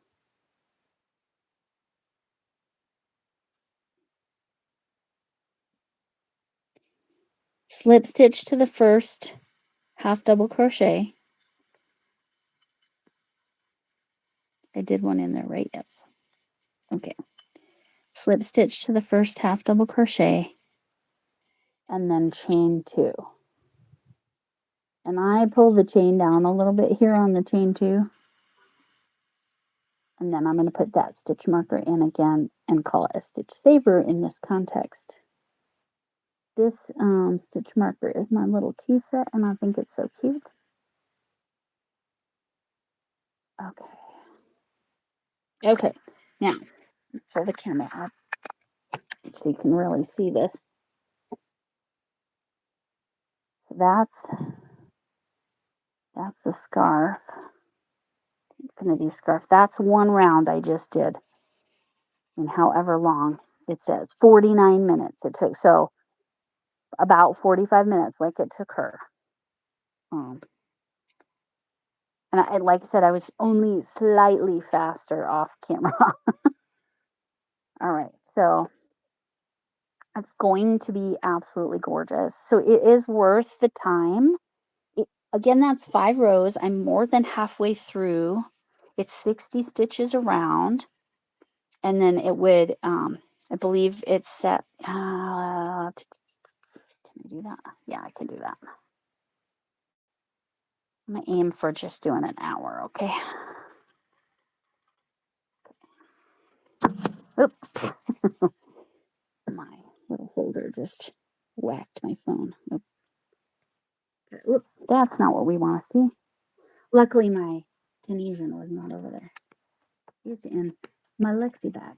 slip stitch to the first half double crochet. I did one in there, right? Yes. Okay. Slip stitch to the first half double crochet and then chain 2. And I pull the chain down a little bit here on the chain 2. And then I'm going to put that stitch marker in again and call it a stitch saver in this context. This stitch marker is my little tea set, and I think it's so cute. Okay, now pull the camera up so you can really see this. So that's the scarf, infinity scarf. That's one round I just did, and however long it says, 49 minutes it took. So about 45 minutes, like it took her. And like I said, I was only slightly faster off camera. All right, so it's going to be absolutely gorgeous. So it is worth the time. Again, that's 5 rows. I'm more than halfway through. It's 60 stitches around. And then it would, I believe it's set. Can I do that? Yeah, I can do that. I'm going to aim for just doing an hour, okay? Oops. My little holder just whacked my phone. Oop, that's not what we want to see. Luckily, my Tunisian was not over there. It's in my Lexi bag.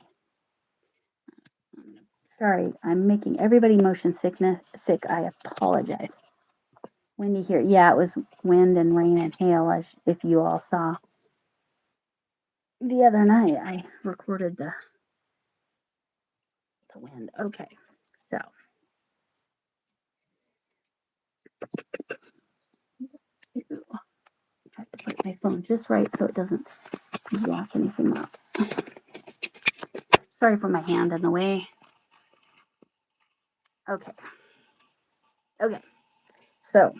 Sorry, I'm making everybody motion sick. I apologize. windy here. Yeah, it was wind and rain and hail, as if you all saw. The other night, I recorded the wind. Okay, so. I have to put my phone just right so it doesn't jack anything up. Sorry for my hand in the way. Okay. Okay. So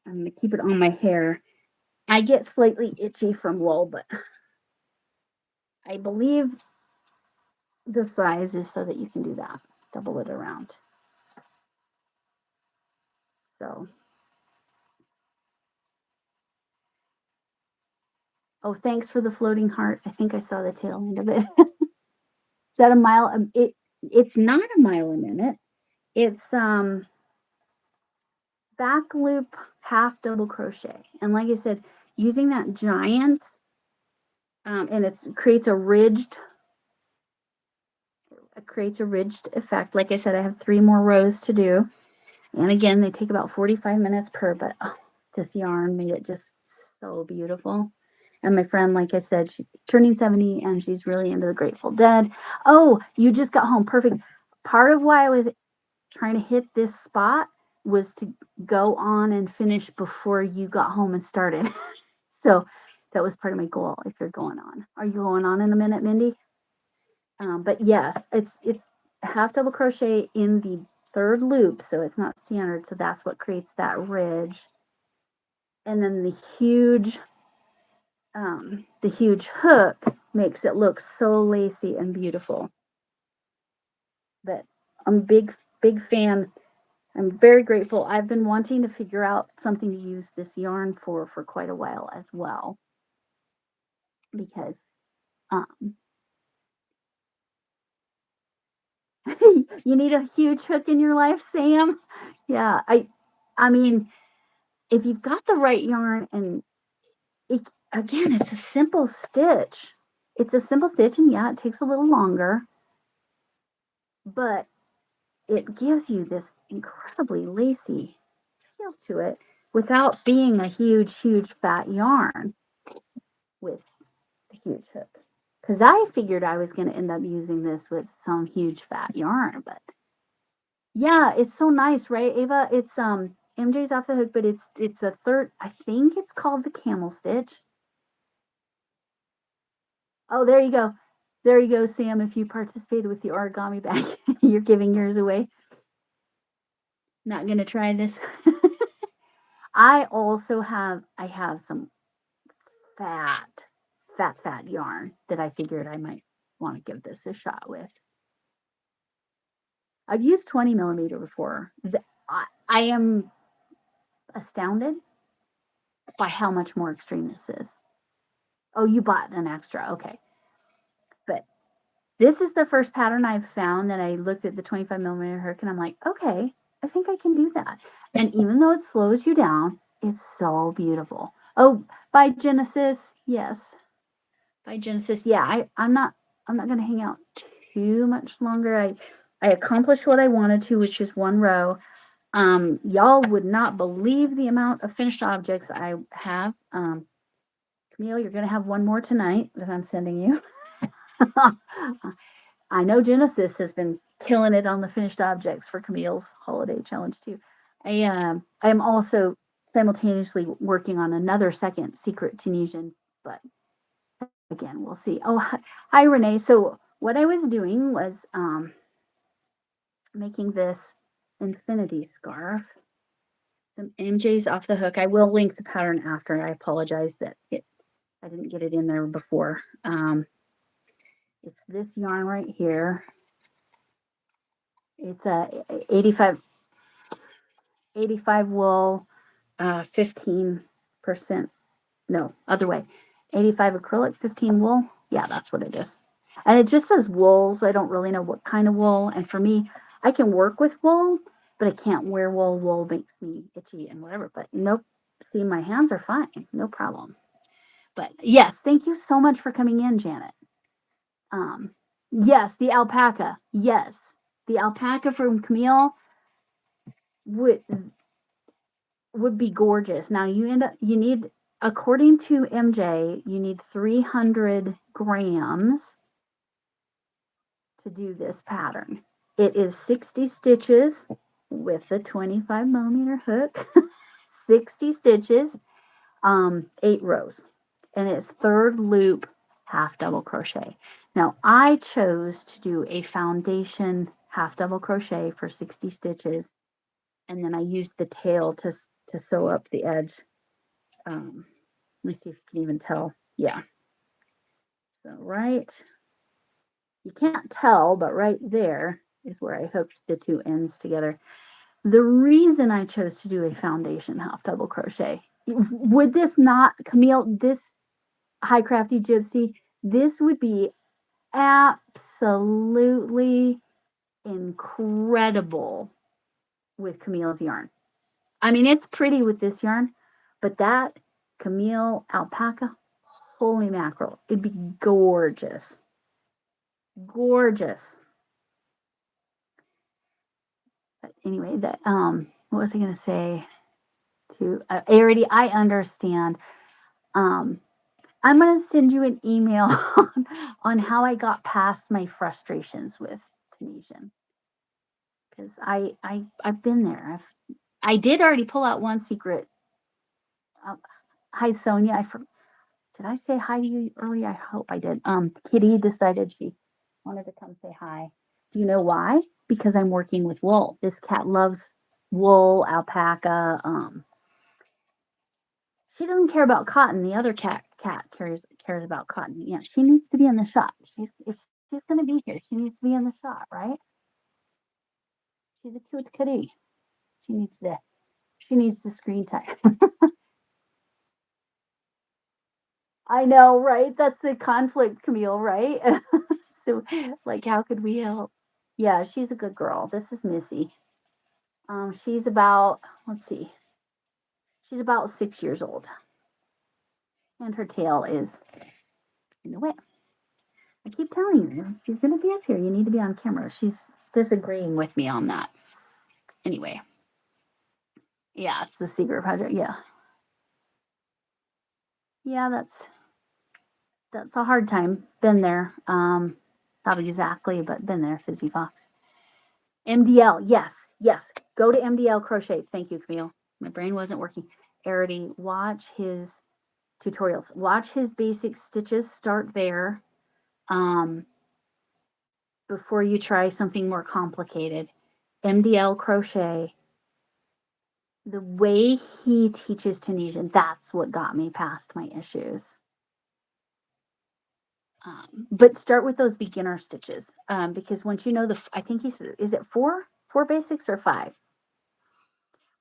I'm going to keep it on my hair. I get slightly itchy from wool, but I believe the size is so that you can do that. Double it around. So. Oh, thanks for the floating heart. I think I saw the tail end of it. Is that a mile? It's not a mile a minute. It's back loop half double crochet. And like I said, using that giant, and it creates a ridged effect. Like I said, I have 3 more rows to do. And again, they take about 45 minutes per, but this yarn made it just so beautiful. And my friend, like I said, she's turning 70 and she's really into the Grateful Dead. Oh, you just got home. Perfect. Part of why I was trying to hit this spot was to go on and finish before you got home and started. So that was part of my goal if you're going on. Are you going on in a minute, Mindy? But yes, it's half double crochet in the 3rd loop, so it's not standard. So that's what creates that ridge. And then the huge hook makes it look so lacy and beautiful. But I'm a big fan. I'm very grateful. I've been wanting to figure out something to use this yarn for quite a while as well, because you need a huge hook in your life, Sam. Yeah, I mean, if you've got the right yarn, and again, it's a simple stitch. It's a simple stitch, and yeah, it takes a little longer, but it gives you this incredibly lacy feel to it without being a huge fat yarn with the huge hook. Because I figured I was going to end up using this with some huge fat yarn, but yeah, it's so nice, right, Ava? It's MJs Off the Hook, but it's a 3rd. I think it's called the camel stitch. Oh, there you go. There you go, Sam. If you participated with the origami bag, you're giving yours away. Not gonna try this. I have some fat yarn that I figured I might want to give this a shot with. I've used 20 millimeter before. I am astounded by how much more extreme this is. Oh, you bought an extra. Okay. But this is the first pattern I've found that I looked at the 25 millimeter hook and I'm like, okay, I think I can do that. And even though it slows you down, it's so beautiful. Oh, by Genesis. Yes. By Genesis. Yeah, I'm not going to hang out too much longer. I accomplished what I wanted to, which is 1 row. Y'all would not believe the amount of finished objects I have. Camille, you're going to have 1 more tonight that I'm sending you. I know Genesis has been killing it on the finished objects for Camille's holiday challenge too. I am also simultaneously working on another second secret Tunisian, but again, we'll see. Oh, hi Renee. So what I was doing was making this infinity scarf. Some MJs Off the Hook. I will link the pattern after. I apologize that I didn't get it in there before. It's this yarn right here. It's a 85 wool, 15%. No, other way. 85 acrylic, 15 wool. Yeah, that's what it is. And it just says wool, so I don't really know what kind of wool. And for me, I can work with wool, but I can't wear wool. Wool makes me itchy and whatever. But nope. See, my hands are fine. No problem. But yes, thank you so much for coming in, Janet. Yes, the alpaca. Yes, the alpaca from Camille. would be gorgeous. Now you need, according to MJ, you need 300 grams to do this pattern. It is 60 stitches with a 25 millimeter hook, 60 stitches, 8 rows, and it's third loop half double crochet. Now I chose to do a foundation half double crochet for 60 stitches, and then I used the tail to sew up the edge. Let me see if you can even tell. Yeah. So you can't tell, but right there is where I hooked the two ends together. The reason I chose to do a foundation half double crochet, would this not, Camille, this high crafty gypsy, this would be absolutely incredible with Camille's yarn. I mean, it's pretty with this yarn, but that Camille alpaca, holy mackerel, it'd be gorgeous. Gorgeous. But anyway, that what was I going to say? I understand. I'm going to send you an email on how I got past my frustrations with Tunisian, because I've been there. I did already pull out one secret. Hi, Sonia. Did I say hi to you early? I hope I did. Kitty decided she wanted to come say hi. Do you know why? Because I'm working with wool. This cat loves wool, alpaca. She doesn't care about cotton. The other cat cares about cotton. Yeah, she needs to be in the shop. If she's going to be here, she needs to be in the shop, right? She's a cute kitty. She needs the screen time. I know, right? That's the conflict, Camille, right? So, like, how could we help? Yeah, she's a good girl. This is Missy. She's about, let's see, she's about 6 years old. And her tail is in the way. I keep telling you, if you're going to be up here, you need to be on camera. She's disagreeing with me on that. Anyway. Yeah, it's the secret project. Yeah. Yeah, that's a hard time. Been there. Not exactly, but been there, Fizzy Fox. MDL, yes. Go to MDL Crochet. Thank you, Camille. My brain wasn't working. Arity, watch his tutorials. Watch his basic stitches. Start there. Before you try something more complicated. MDL Crochet. The way he teaches Tunisian, that's what got me past my issues. But start with those beginner stitches, because once you know I think is it four basics or 5?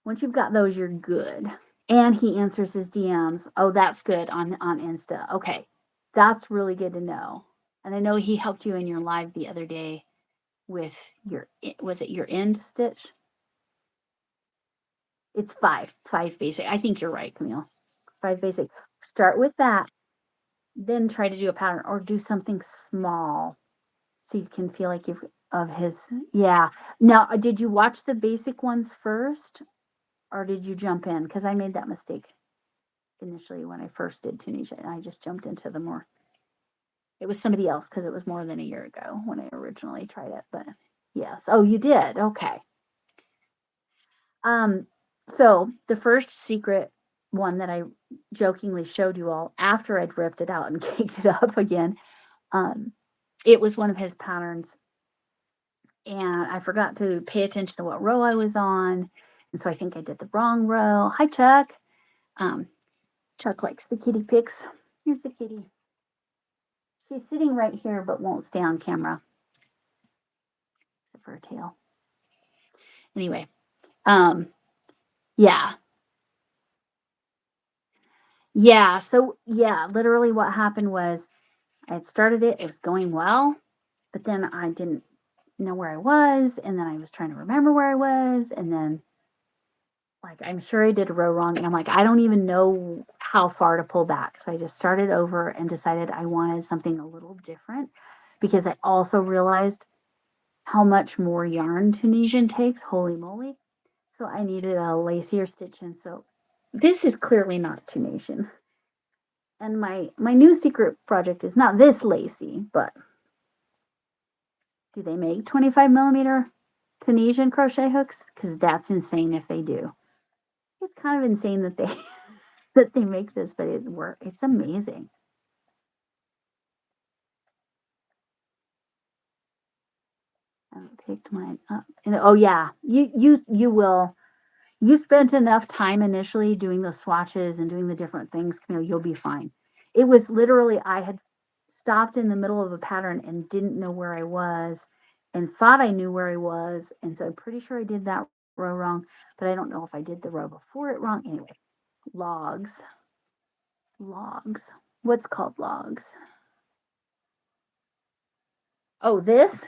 Once you've got those, you're good. And he answers his DMs. Oh, that's good on Insta. Okay, that's really good to know. And I know he helped you in your live the other day with was it your end stitch? It's 5 basic. I think you're right, Camille. 5 basic. Start with that, then try to do a pattern or do something small so you can feel like yeah. Now, did you watch the basic ones first or did you jump in? Because I made that mistake initially when I first did Tunisia, and I just jumped into the more. It was somebody else because it was more than a year ago when I originally tried it. But yes. Oh, you did. Okay. So the first secret one that I jokingly showed you all after I'd ripped it out and caked it up again, it was one of his patterns. And I forgot to pay attention to what row I was on. And so I think I did the wrong row. Hi, Chuck. Chuck likes the kitty pics. Here's the kitty. She's sitting right here, but won't stay on camera. Except for her tail. Anyway, yeah. Yeah, so yeah, literally what happened was I had started it was going well, but then I didn't know where I was, and then I was trying to remember where I was, and then like I'm sure I did a row wrong, and I'm like, I don't even know how far to pull back. So I just started over and decided I wanted something a little different because I also realized how much more yarn Tunisian takes. Holy moly. So I needed a lacier stitch, and so this is clearly not Tunisian. And my new secret project is not this lacy, but do they make 25 millimeter Tunisian crochet hooks? Because that's insane if they do. It's kind of insane that they that they make this, but it's amazing. I picked mine up. And oh yeah, you will. You spent enough time initially doing the swatches and doing the different things, Camille, you'll be fine. It was literally, I had stopped in the middle of a pattern and didn't know where I was and thought I knew where I was. And so I'm pretty sure I did that row wrong, but I don't know if I did the row before it wrong. Anyway, logs. Logs. What's called logs? Oh, this?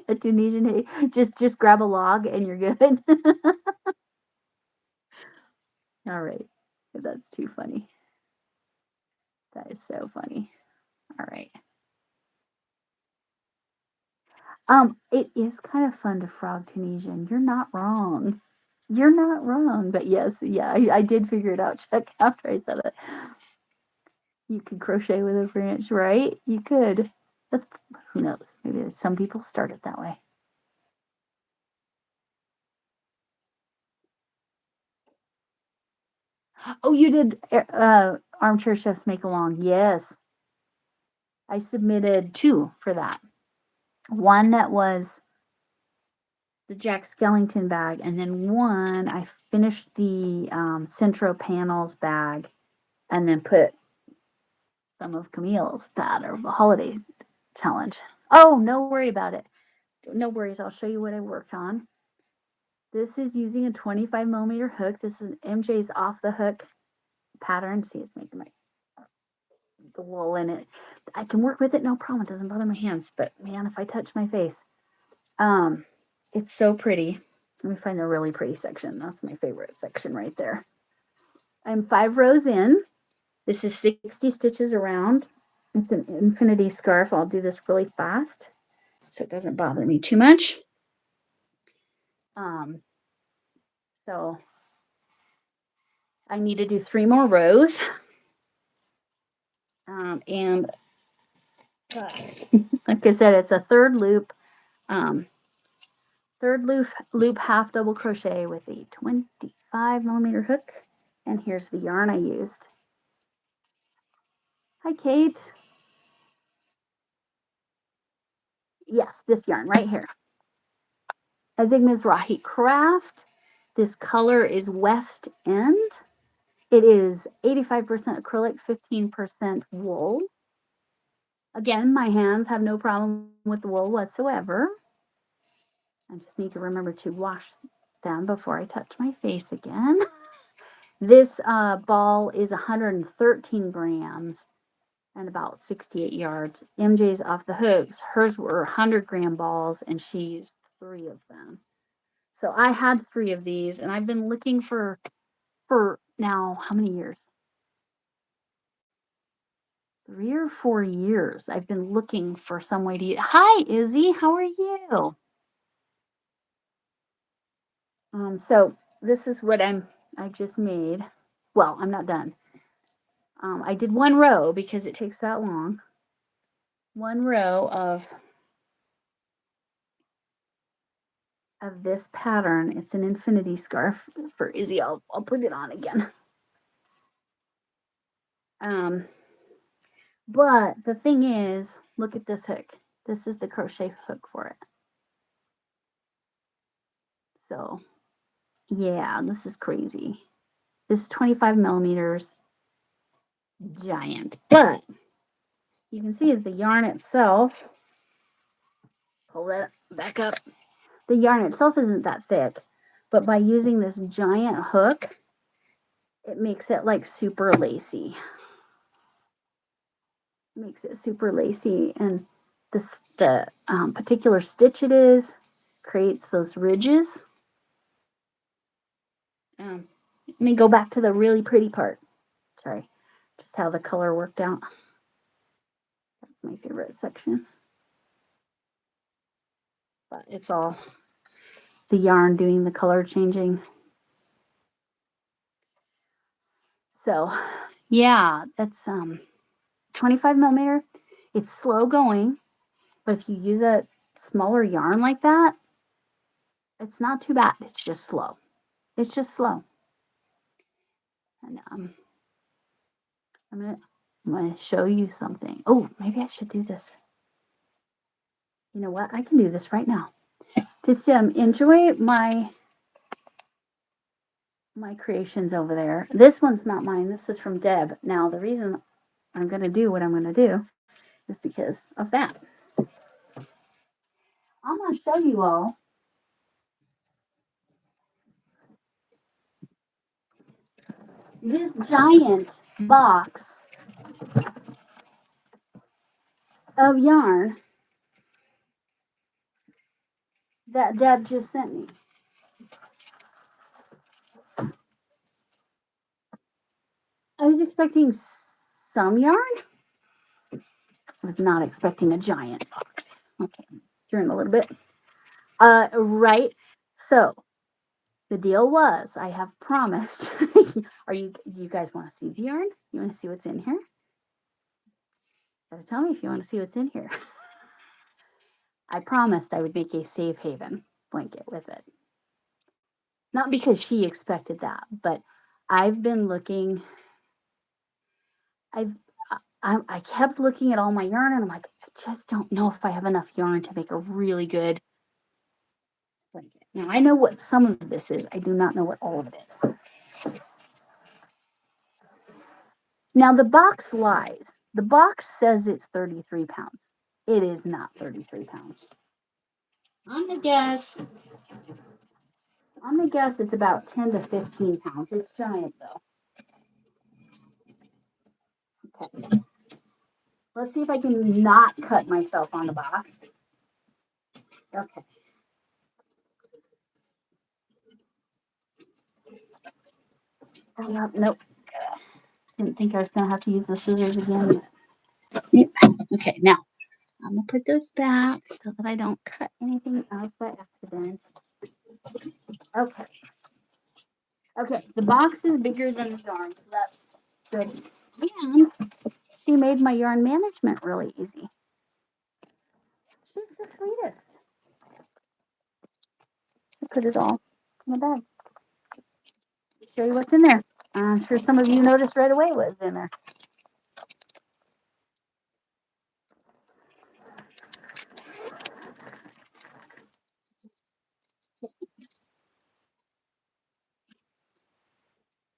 A Tunisian, just grab a log and you're good. All right. That's too funny. That is so funny. All right. It is kind of fun to frog Tunisian. You're not wrong. You're not wrong. But yes, yeah, I did figure it out, Chuck, after I said it. You could crochet with a branch, right? You could. That's, who knows? Maybe some people start it that way. Oh, you did Armchair Chefs Make Along. Yes. I submitted 2 for that. One that was the Jack Skellington bag, and then one I finished the Centro Panels bag and then put some of Camille's that are the holiday challenge. Oh, no worry about it. No worries. I'll show you what I worked on. This is using a 25 millimeter hook. This is an MJs Off the Hook pattern. See, it's making the wool in it. I can work with it, no problem. It doesn't bother my hands, but man, if I touch my face, it's so pretty. Let me find the really pretty section. That's my favorite section right there. I'm 5 rows in. This is 60 stitches around. It's an infinity scarf. I'll do this really fast so it doesn't bother me too much. So I need to do 3 more rows. And like I said, it's a third loop half double crochet with a 25 millimeter hook. And here's the yarn I used. Hi, Kate. Yes, this yarn right here. Azigma's Rahi Craft. This color is West End. It is 85% acrylic, 15% wool. Again, my hands have no problem with the wool whatsoever. I just need to remember to wash them before I touch my face again. This ball is 113 grams and about 68 yards. MJ's Off the Hooks, hers were 100-gram balls, and she used 3 of them. So I had 3 of these, and I've been looking for now, how many years? 3 or 4 years. I've been looking for some way to use. Hi, Izzy. How are you? So this is what I just made. Well, I'm not done. I did 1 row because it takes that long. 1 row of this pattern. It's an infinity scarf for Izzy. I'll put it on again. But the thing is, look at this hook. This is the crochet hook for it. So yeah, this is crazy. This is 25 millimeters, giant. But you can see that the yarn itself, pull that back up. The yarn itself isn't that thick, but by using this giant hook, it makes it like super lacy. It makes it super lacy, and the particular stitch it is creates those ridges. Let me go back to the really pretty part. Sorry, just how the color worked out. That's my favorite section. But it's all the yarn doing the color changing. So yeah, that's 25 millimeter. It's slow going, but if you use a smaller yarn like that, it's not too bad. It's just slow. It's just slow. And I'm gonna show you something. Oh, maybe I should do this. You know what? I can do this right now. Just enjoy my creations over there. This one's not mine. This is from Deb. Now, the reason I'm going to do what I'm going to do is because of that. I'm going to show you all this giant box of yarn that Deb just sent me. I was expecting some yarn. I was not expecting a giant box. Okay, turn a little bit. Right. So the deal was, I have promised. Are you guys want to see the yarn? You want to see what's in here? Gotta tell me if you want to see what's in here. I promised I would make a safe haven blanket with it. Not because she expected that, but I've been looking. I kept looking at all my yarn, and I'm like, I just don't know if I have enough yarn to make a really good blanket. Now I know what some of this is. I do not know what all of it is. Now the box lies. The box says it's 33 pounds. It is not 33 pounds. I'm gonna guess it's about 10 to 15 pounds. It's giant though. Okay. Let's see if I can not cut myself on the box. Okay. Nope. Didn't think I was going to have to use the scissors again. Okay, now I'm going to put those back so that I don't cut anything else by accident. Okay. Okay, the box is bigger than the yarn, so that's good. And she made my yarn management really easy. She's the sweetest. I put it all in the bag. Show you what's in there. I'm sure some of you noticed right away what's in there.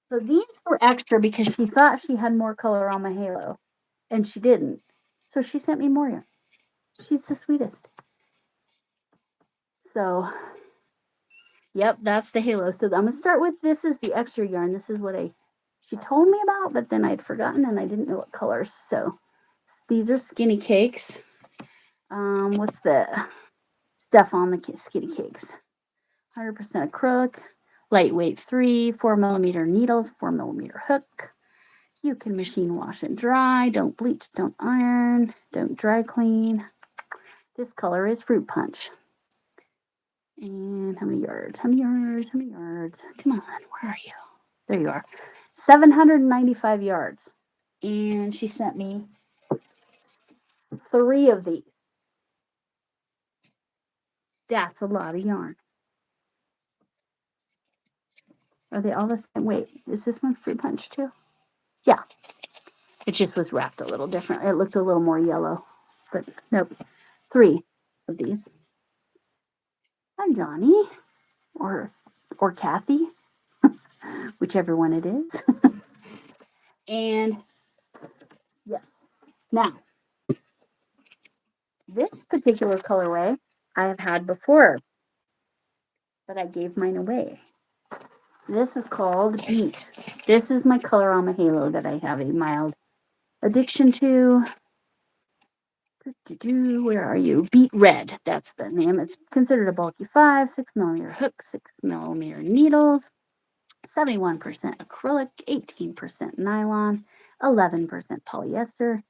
So these were extra because she thought she had more color on my halo, and she didn't. So she sent me more yarn. She's the sweetest. So, yep, that's the halo. So I'm going to start with, this is the extra yarn. This is what she told me about, but then I'd forgotten and I didn't know what colors. So these are skinny cakes. What's the stuff on the skinny cakes? 100% acrylic, lightweight 3, 4 millimeter needles, 4 millimeter hook. You can machine wash and dry. Don't bleach, don't iron, don't dry clean. This color is fruit punch. And how many yards? How many yards? How many yards? Come on, where are you? There you are. 795 yards. And she sent me 3 of these. That's a lot of yarn. Are they all the same? Wait, is this one fruit punch too? Yeah. It just was wrapped a little different. It looked a little more yellow. But nope. 3 of these. Hi, Johnny. Or Kathy. Whichever one it is. And yes. Now, this particular colorway I have had before, but I gave mine away. This is called Beat. This is my color on my halo that I have a mild addiction to. Where are you? Beat Red. That's the name. It's considered a bulky 5, 6 millimeter hook, 6 millimeter needles, 71% acrylic, 18% nylon, 11% polyester,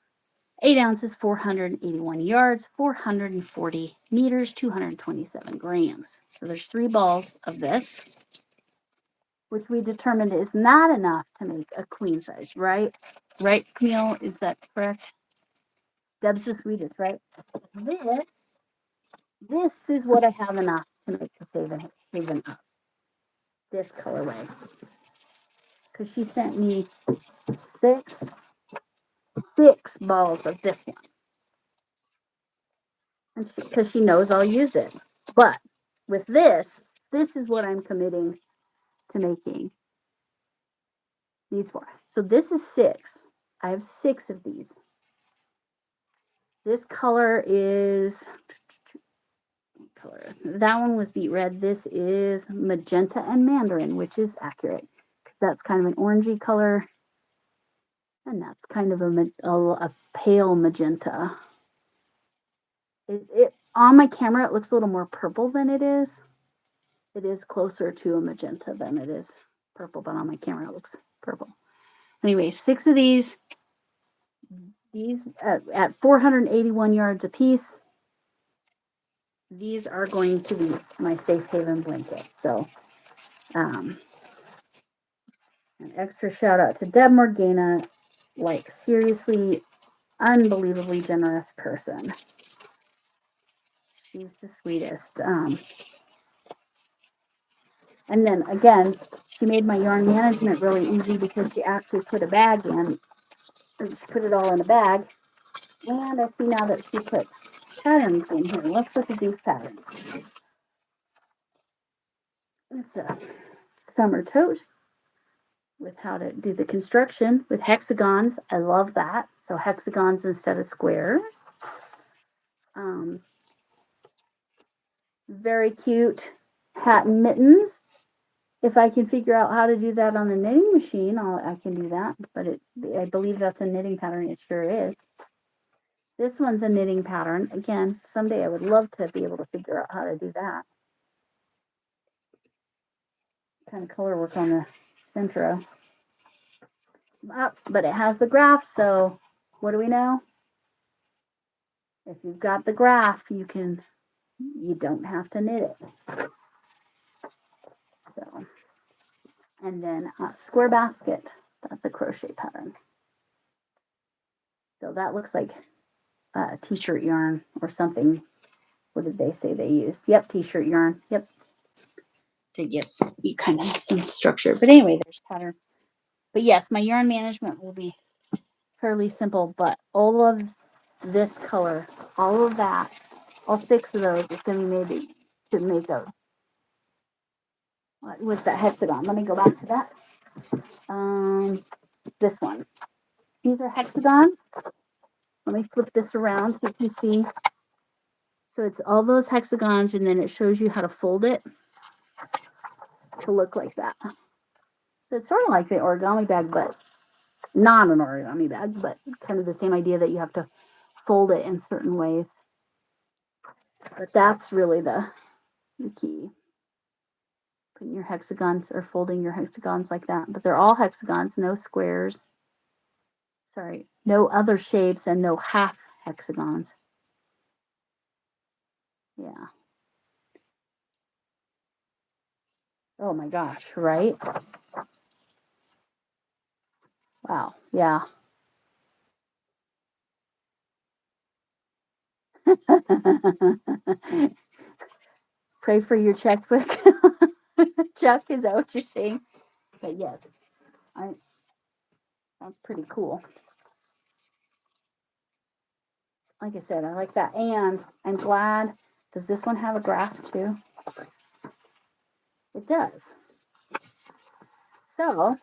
8 ounces, 481 yards, 440 meters, 227 grams. So there's 3 balls of this, which we determined is not enough to make a queen size, right? Right, Camille? Is that correct? Deb's the sweetest, right? This is what I have enough to make the Haven up. This colorway. Because she sent me 6 balls of this one. And because she knows I'll use it. But with this is what I'm committing to making these for. So this is 6. I have 6 of these. This color is that one was beet red. This is magenta and mandarin, which is accurate because that's kind of an orangey color, and that's kind of a pale magenta. It on my camera it looks a little more purple than it is. It is closer to a magenta than it is purple, but on my camera it looks purple. Anyway, 6 of these at 481 yards a piece. These are going to be my safe haven blanket. So, an extra shout out to Deb Morgana, like seriously, unbelievably generous person. She's the sweetest. And then again, she made my yarn management really easy because she actually put a bag in. She put it all in a bag. And I see now that she put patterns in here. Let's look at these patterns. It's a summer tote with how to do the construction with hexagons. I love that. So hexagons instead of squares. Very cute hat and mittens. If I can figure out how to do that on the knitting machine, I can do that. But I believe that's a knitting pattern. It sure is. This one's a knitting pattern. Again, someday I would love to be able to figure out how to do that. Kind of color work on the Centro. But it has the graph, so what do we know? If you've got the graph, you don't have to knit it. So, and then square basket. That's a crochet pattern. So that looks like t-shirt yarn or something. What did they say they used? Yep, t-shirt yarn. Yep. To get you kind of some structure. But anyway, there's pattern. But yes, my yarn management will be fairly simple, but all of this color, all of that, all 6 of those is going to be made to make a, what was that hexagon? Let me go back to that. This one. These are hexagons. Let me flip this around so you can see. So it's all those hexagons, and then it shows you how to fold it to look like that. So it's sort of like the origami bag, but not an origami bag, but kind of the same idea that you have to fold it in certain ways. But that's really the key. Putting your hexagons or folding your hexagons like that. But they're all hexagons, no squares. Sorry, no other shapes and no half hexagons. Yeah. Oh my gosh, right? Wow, yeah. Pray for your checkbook. Chuck, is that what you're saying? But yes, that's pretty cool. Like I said, I like that. And I'm glad, does this one have a graph too? It does. So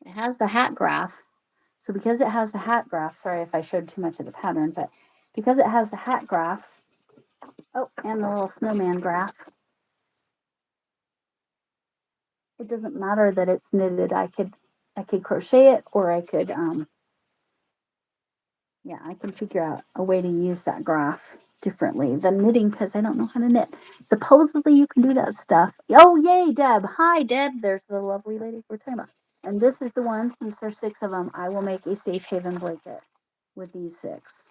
it has the hat graph. So because it has the hat graph, sorry if I showed too much of the pattern, but because it has the hat graph, oh, and the little snowman graph, it doesn't matter that it's knitted. I could crochet it, or I could, yeah, I can figure out a way to use that graph differently than knitting because I don't know how to knit. Supposedly you can do that stuff. Oh, yay, Deb. Hi, Deb. There's the lovely lady we're talking about. And this is the one, since there's 6 of them, I will make a safe haven blanket. with these 6.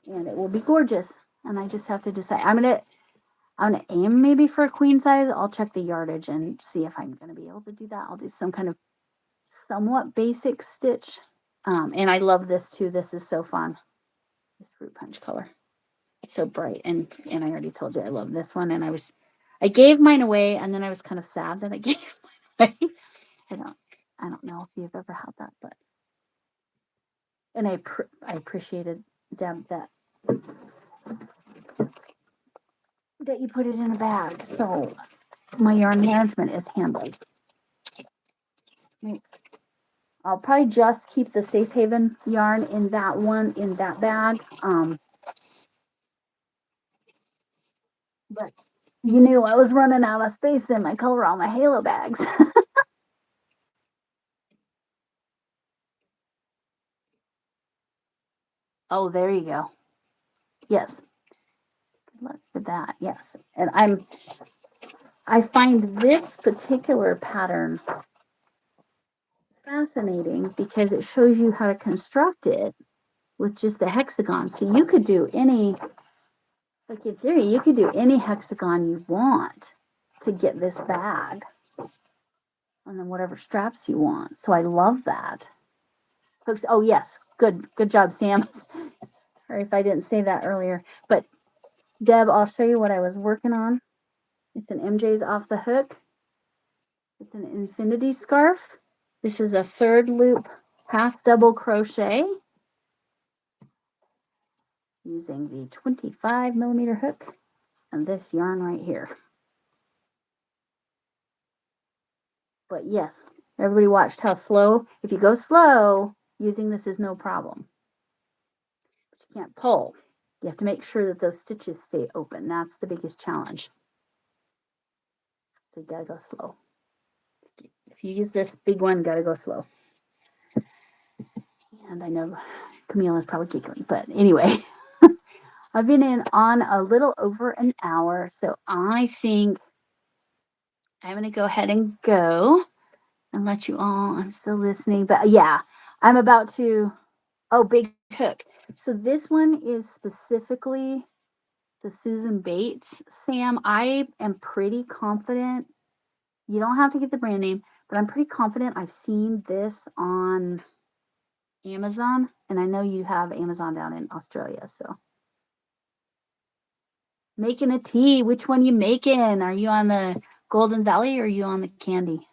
And it will be gorgeous. And I just have to decide. I'm gonna aim maybe for a queen size. I'll check the yardage and see if I'm gonna be able to do that. I'll do some kind of somewhat basic stitch. And I love this too. This is so fun. This fruit punch color. It's so bright. And I already told you I love this one. And I gave mine away, and then I was kind of sad that I gave mine away. I don't know if you've ever had that, but and I appreciated, Deb, that you put it in a bag, so my yarn management is handled. I'll probably just keep the Safe Haven yarn in that bag. But you knew I was running out of space in my Colorama Halo bags. Oh, there you go. Yes. Good luck with that. Yes. And I find this particular pattern fascinating because it shows you how to construct it with just the hexagon. So you could do any, like in theory, you could do any hexagon you want to get this bag. And then whatever straps you want. So I love that. Folks, oh yes, good job, Sam. Sorry if I didn't say that earlier. But Deb, I'll show you what I was working on. It's an MJs Off the Hook. It's an infinity scarf. This is a 3rd loop half double crochet using the 25mm hook and this yarn right here. But yes, everybody watched how slow. If you go slow, using this is no problem. But you can't pull. You have to make sure that those stitches stay open. That's the biggest challenge. So you gotta go slow. If you use this big one, gotta go slow. And I know Camille is probably giggling, but anyway, I've been on a little over an hour, so I think I'm gonna go ahead and go and let you all. I'm still listening, but yeah, I'm about to. Oh, big hook. So this one is specifically the Susan Bates, Sam. I am pretty confident. You don't have to get the brand name, but I'm pretty confident I've seen this on Amazon, and I know you have Amazon down in Australia. So making a tea. Which one you making? Are you on the Golden Valley or are you on the Candy?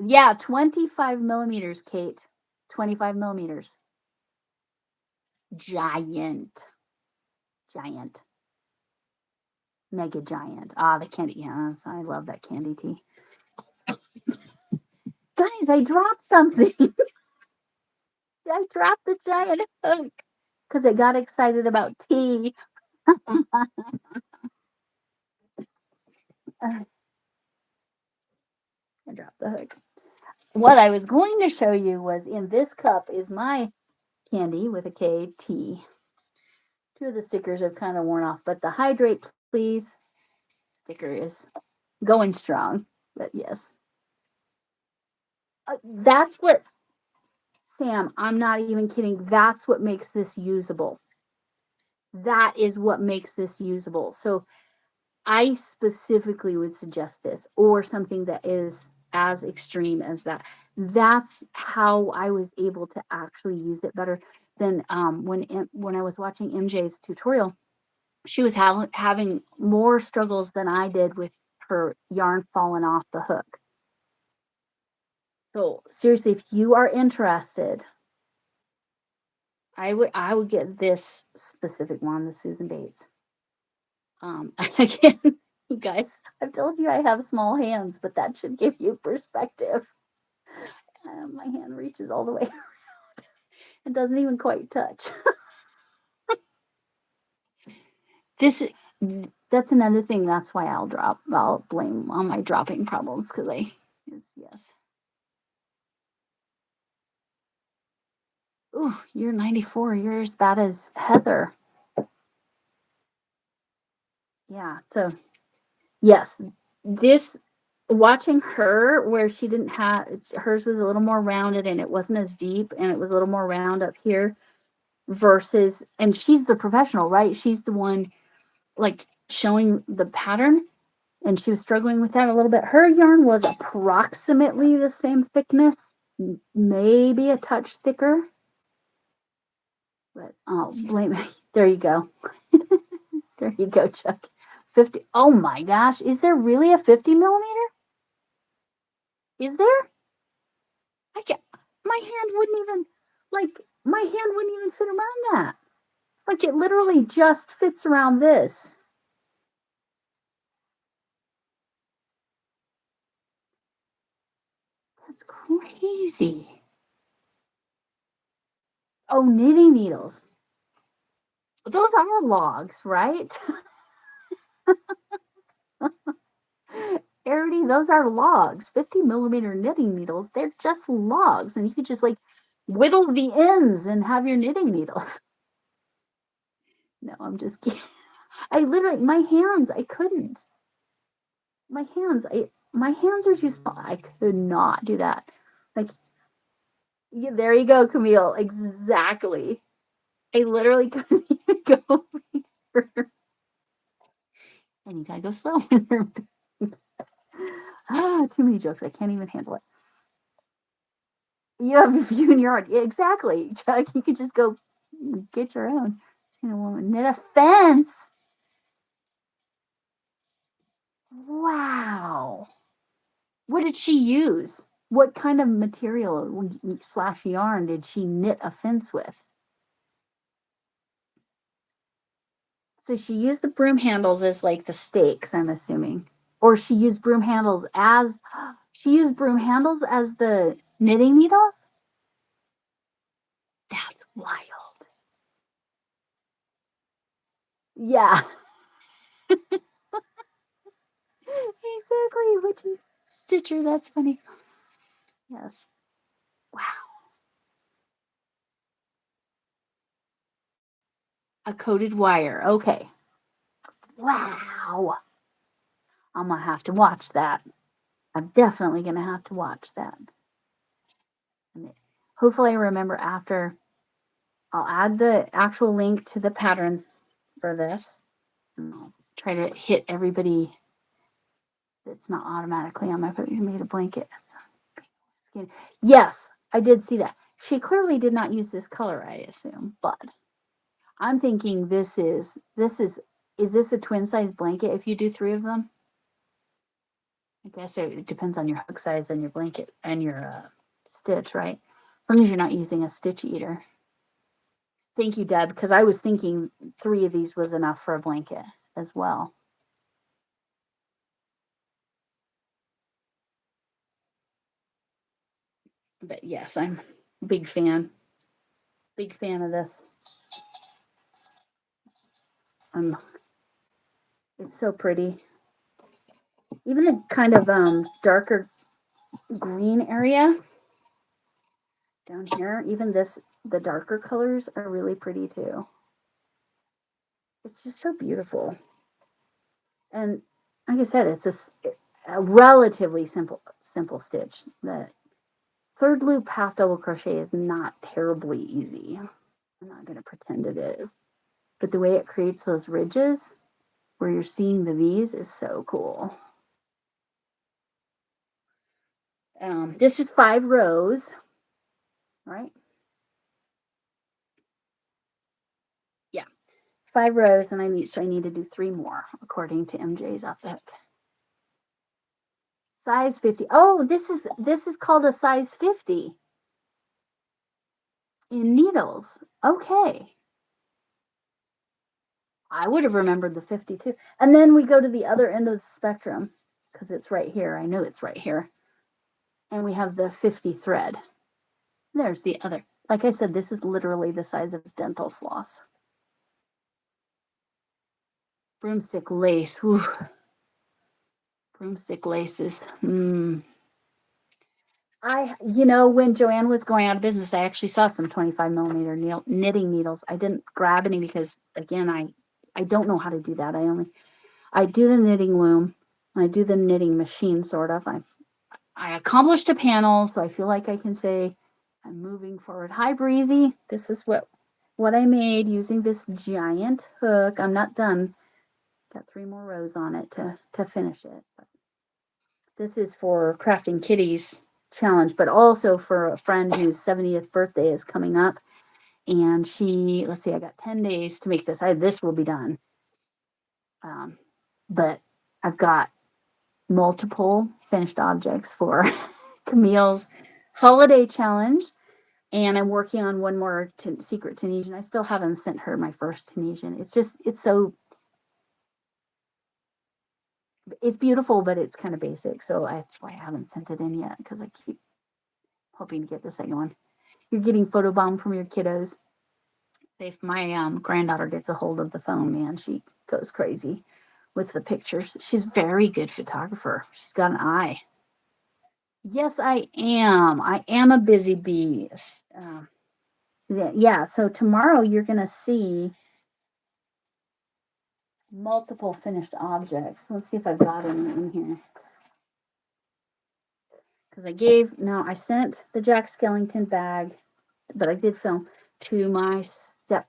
Yeah, 25mm, Kate. 25mm. Giant. Mega giant. Ah, the candy. Yeah, I love that candy tea. Guys, I dropped something. I dropped the giant hook because I got excited about tea. I dropped the hook. What I was going to show you was in this cup is my candy with a K, tea. 2 of the stickers have kind of worn off, but the hydrate, please sticker is going strong. But yes. That's what, Sam, I'm not even kidding. That's what makes this usable. That is what makes this usable. So I specifically would suggest this or something that is as extreme as that. That's how I was able to actually use it better than when I was watching MJ's tutorial. She was having more struggles than I did with her yarn falling off the hook. So seriously, if you are interested, I would get this specific one, the Susan Bates. Again, you guys, I've told you I have small hands, but that should give you perspective. My hand reaches all the way around. It doesn't even quite touch. That's another thing. That's why I'll blame on my dropping problems because yes. Ooh, you're 94. You're as bad as Heather. Yeah. So yes, this watching her where she didn't have, hers was a little more rounded and it wasn't as deep and it was a little more round up here versus, and she's the professional, right? She's the one like showing the pattern and she was struggling with that a little bit. Her yarn was approximately the same thickness, maybe a touch thicker, but oh, blame me. There you go. There you go, Chuck. 50. Oh my gosh. Is there really a 50 millimeter? Is there? I can't. My hand wouldn't even, my hand wouldn't even fit around that. Like, it literally just fits around this. That's crazy. Oh, knitting needles. Those are logs, right? Arity, those are logs. 50 millimeter knitting needles, they're just logs. And you could just like whittle the ends and have your knitting needles. No, I'm just kidding. I literally, my hands, I couldn't. My hands are too small. I could not do that. Like, yeah, there you go, Camille. Exactly. I literally couldn't even go over. I need to go slow. Too many jokes. I can't even handle it. You have a view in your yard. Yeah, exactly, Chuck. You could just go get your own. You know, knit a fence. Wow. What did she use? What kind of material / yarn did she knit a fence with? So she used the broom handles as like the stakes, I'm assuming. Or she used broom handles as the knitting needles? That's wild. Yeah. Exactly. Which is Stitcher, that's funny. Yes. Wow. A coated wire. Okay. Wow. I'm gonna have to watch that. I'm definitely gonna have to watch that. And hopefully I remember after. I'll add the actual link to the pattern for this. And I'll try to hit everybody that's not automatically on my made a blanket. Yes, I did see that. She clearly did not use this color, I assume, but I'm thinking is this a twin size blanket if you do 3 of them? I guess it depends on your hook size and your blanket and your stitch, right? As long as you're not using a stitch eater. Thank you, Deb, because I was thinking 3 of these was enough for a blanket as well. But yes, I'm a big fan of this. It's so pretty. Even the kind of darker green area down here, even the darker colors are really pretty too. It's just so beautiful. And like I said, it's a relatively simple stitch. The 3rd loop half double crochet is not terribly easy. I'm not going to pretend it is. But the way it creates those ridges where you're seeing the V's is so cool. This is 5 rows, right? Yeah, 5 rows, and I need to do 3 more according to MJs Off the Hook. Size 50. Oh, this is called a size 50 in needles. Okay. I would have remembered the 52. And then we go to the other end of the spectrum because it's right here. I know it's right here. And we have the 50 thread. There's the other. Like I said, this is literally the size of dental floss. Broomstick lace. Whew. Broomstick laces. When Joanne was going out of business, I actually saw some 25 millimeter knitting needles. I didn't grab any because, again, I don't know how to do that. I do the knitting loom. I do the knitting machine, sort of. I accomplished a panel, so I feel like I can say I'm moving forward. Hi, Breezy. This is what I made using this giant hook. I'm not done. Got 3 more rows on it to finish it. But this is for Crafting Kitties challenge, but also for a friend whose 70th birthday is coming up. And she, let's see, I got 10 days to make this. This will be done. But I've got multiple finished objects for Camille's holiday challenge. And I'm working on one more secret Tunisian. I still haven't sent her my first Tunisian. It's beautiful, but it's kind of basic. So that's why I haven't sent it in yet, because I keep hoping to get the second one. You're getting photobombed from your kiddos. If my granddaughter gets a hold of the phone, man, she goes crazy with the pictures. She's a very good photographer. She's got an eye. Yes, I am. I am a busy bee. Yeah, so tomorrow you're going to see multiple finished objects. Let's see if I've got any in here. Because I sent the Jack Skellington bag, but I did film to my to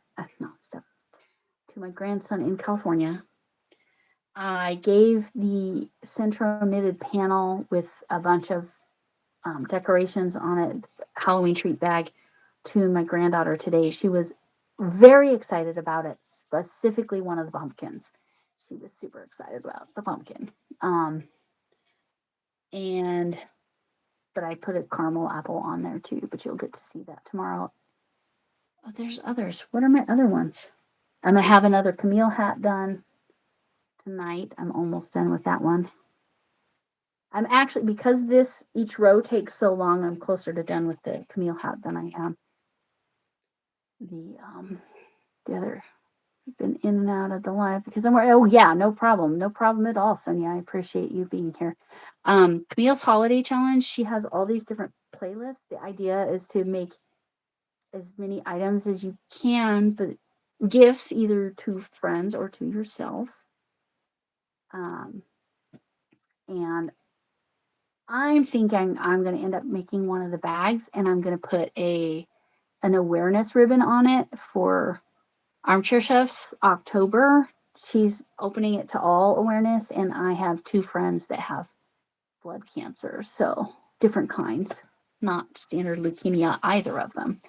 my grandson in California. I gave the Centro knitted panel with a bunch of decorations on it, Halloween treat bag, to my granddaughter today. She was very excited about it, specifically one of the pumpkins. She was super excited about the pumpkin. But I put a caramel apple on there too, but you'll get to see that tomorrow. Oh, there's others. What are my other ones? I'm going to have another Camille hat done tonight. I'm almost done with that one. I'm actually, because each row takes so long, I'm closer to done with the Camille hat than I am the other. I've been in and out of the live because oh yeah, no problem at all, Sonia. I appreciate you being here. Camille's holiday challenge, she has all these different playlists. The idea is to make as many items as you can, but gifts either to friends or to yourself. And I'm thinking I'm going to end up making one of the bags, and I'm going to put an awareness ribbon on it for Armchair Chef's October. She's opening it to all awareness, and I have 2 friends that have blood cancer, so different kinds, not standard leukemia, either of them.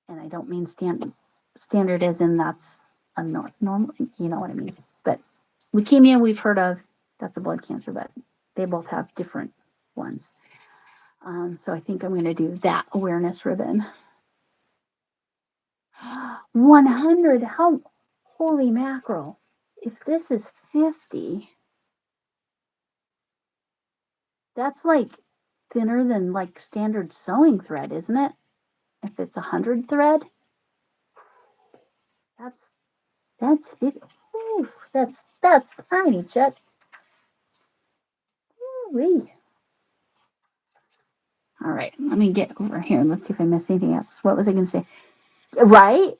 And I don't mean standard as in that's a normal, you know what I mean. But leukemia we've heard of, that's a blood cancer, but they both have different ones. So I think I'm going to do that awareness ribbon. 100, holy mackerel. If this is 50, that's like thinner than like standard sewing thread, isn't it? If it's 100 thread, that's 50. Ooh, that's tiny, Chuck. Ooh-wee. All right, let me get over here and let's see if I missed anything else. What was I going to say? Right?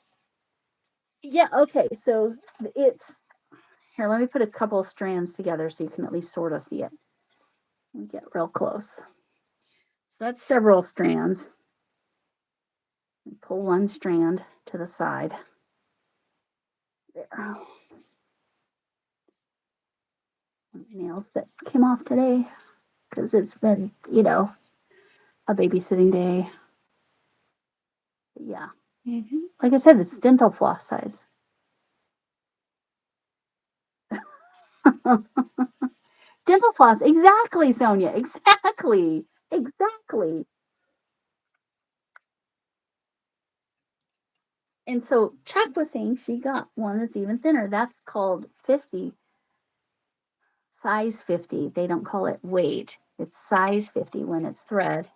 Yeah, okay. So it's here. Let me put a couple of strands together so you can at least sort of see it. Let me get real close. So that's several strands. Pull one strand to the side. There. My nails that came off today because it's been, a babysitting day. But yeah. Like I said, it's dental floss size. Dental floss. Exactly, Sonia. Exactly. And so Chuck was saying she got one that's even thinner. That's called 50. Size 50. They don't call it weight. It's size 50 when it's thread.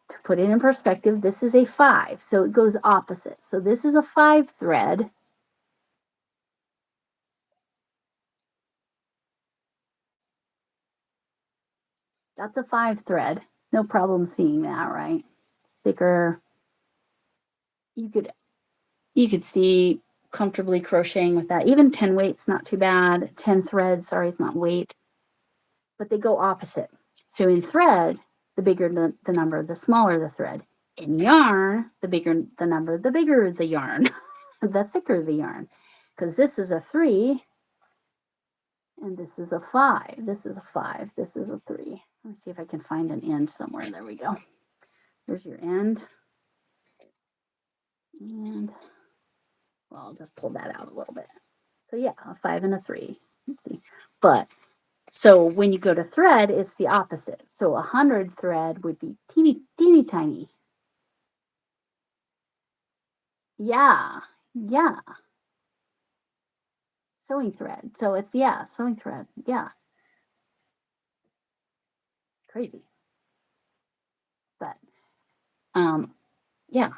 To put it in perspective, this is a 5. So it goes opposite. So this is a 5 thread. That's a 5 thread. No problem seeing that, right? Thicker. You could see comfortably crocheting with that. Even 10 weight's not too bad. 10 thread, sorry, it's not weight. But they go opposite. So in thread, the bigger the number, the smaller the thread. In yarn, the bigger the number, the bigger the yarn, the thicker the yarn. Because this is a 3, and this is a 5. This is a 5. This is a 3. Let me see if I can find an end somewhere. There we go. There's your end. And, well, I'll just pull that out a little bit. So yeah, a 5 and a 3. Let's see. But, so when you go to thread, it's the opposite. So 100 thread would be teeny, teeny, tiny. Yeah, yeah. Sewing thread. So it's, yeah, sewing thread. Yeah. Crazy. But, yeah.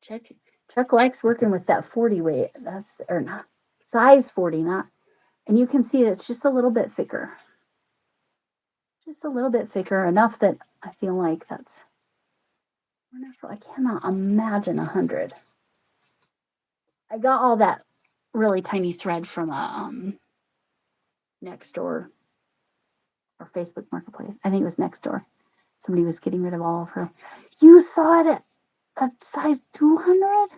Chuck likes working with that 40 weight. That's, or not, size 40, not, and you can see it's just a little bit thicker. Just a little bit thicker, enough that I feel like that's, I cannot imagine 100. I got all that really tiny thread from a Nextdoor or Facebook Marketplace. I think it was Nextdoor. Somebody was getting rid of all of her. You saw it at size 200?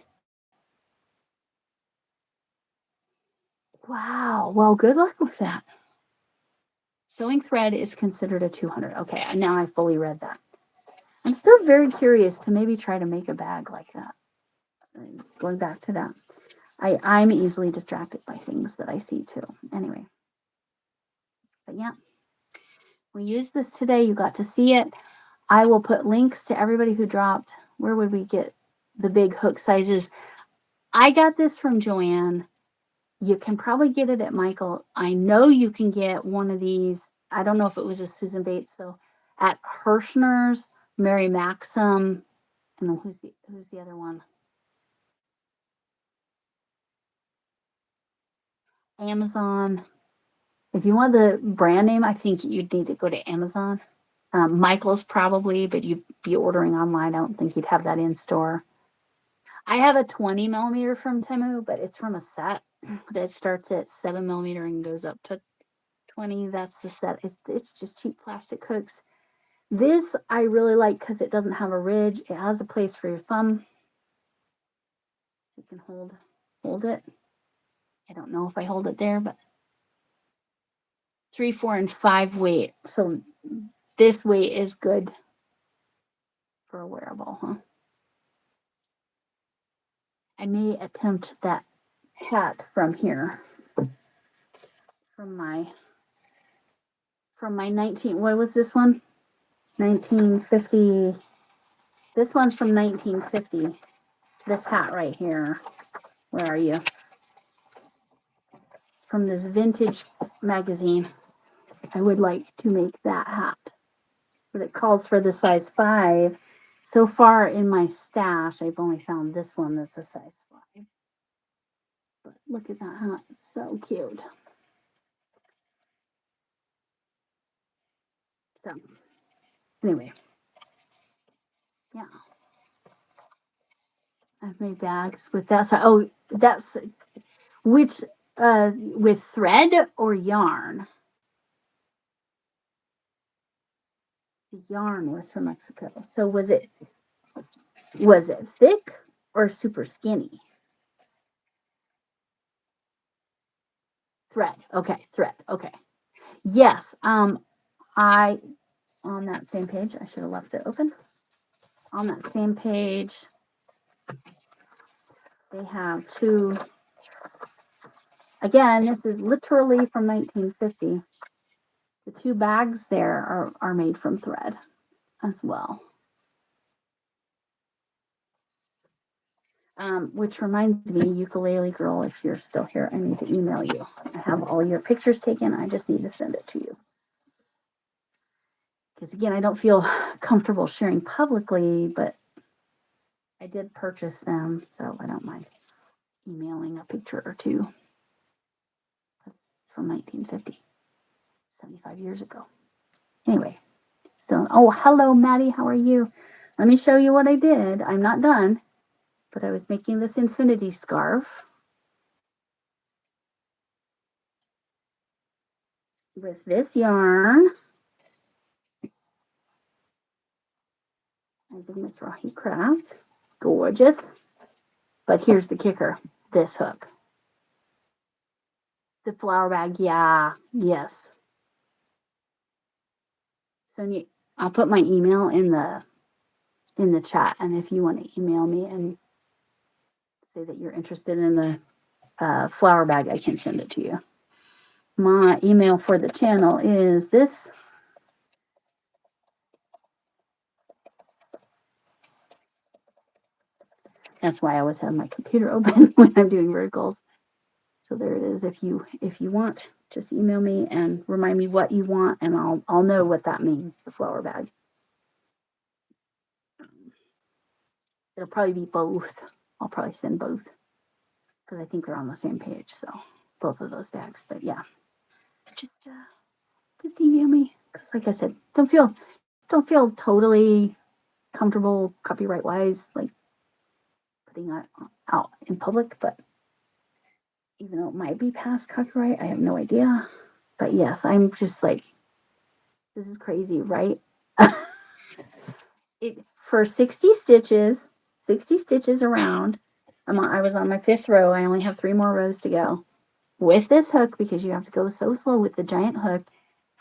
Wow. Well, good luck with that. Sewing thread is considered a 200. Okay, now I fully read that. I'm still very curious to maybe try to make a bag like that. Going back to that. I'm easily distracted by things that I see too. Anyway. But yeah. We used this today. You got to see it. I will put links to everybody who dropped. Where would we get the big hook sizes? I got this from Joanne. You can probably get it at Michael. I know you can get one of these. I don't know if it was a Susan Bates, though. At Hirschner's, Mary Maxim, and who's the other one? Amazon. If you want the brand name, I think you'd need to go to Amazon. Michael's probably, but you'd be ordering online. I don't think you'd have that in store. I have a 20 millimeter from Temu, but it's from a set that starts at 7 millimeter and goes up to 20. That's the set. It's just cheap plastic hooks. This I really like because it doesn't have a ridge. It has a place for your thumb. You can hold it. I don't know if I hold it there, but 3, 4, and 5 weight. So this weight is good for a wearable, huh? I may attempt that hat from here. From my 19, what was this one? 1950. This one's from 1950. This hat right here. Where are you? From this vintage magazine. I would like to make that hat. But it calls for the size 5. So far in my stash, I've only found this one that's a size 5. But look at that hat. It's so cute. So, anyway. Yeah. I've made bags with that. So, oh, that's which, with thread or yarn? The yarn was from Mexico. So was it thick or super skinny? Thread. Okay, thread. Okay. Yes. I on that same page, I should have left it open. On that same page, they have two. Again, this is literally from 1950. The 2 bags there are made from thread as well. Which reminds me, ukulele girl, if you're still here, I need to email you. I have all your pictures taken. I just need to send it to you. Because again, I don't feel comfortable sharing publicly, but I did purchase them, so I don't mind emailing a picture or two. That's from 1950, 75 years ago. Anyway, so, oh, hello, Maddie. How are you? Let me show you what I did. I'm not done. but I was making this infinity scarf with this yarn. I did Miss Rocky Craft. Gorgeous. But here's the kicker. This hook. The flower bag, yeah, yes. Sonia, I'll put my email in the chat, and if you want to email me and say that you're interested in the flower bag, I can send it to you. My email for the channel is this. That's why I always have my computer open when I'm doing verticals. So there it is. If you want, just email me and remind me what you want, and I'll know what that means. The flower bag. It'll probably be both. I'll probably send both because I think they're on the same page. So both of those bags. But yeah, just email me because, like I said, don't feel totally comfortable copyright wise, like putting that out in public. But even though it might be past copyright, I have no idea. But yes, I'm just like, this is crazy, right? For 60 stitches around, I was on my 5th row. I only have 3 more rows to go with this hook because you have to go so slow with the giant hook.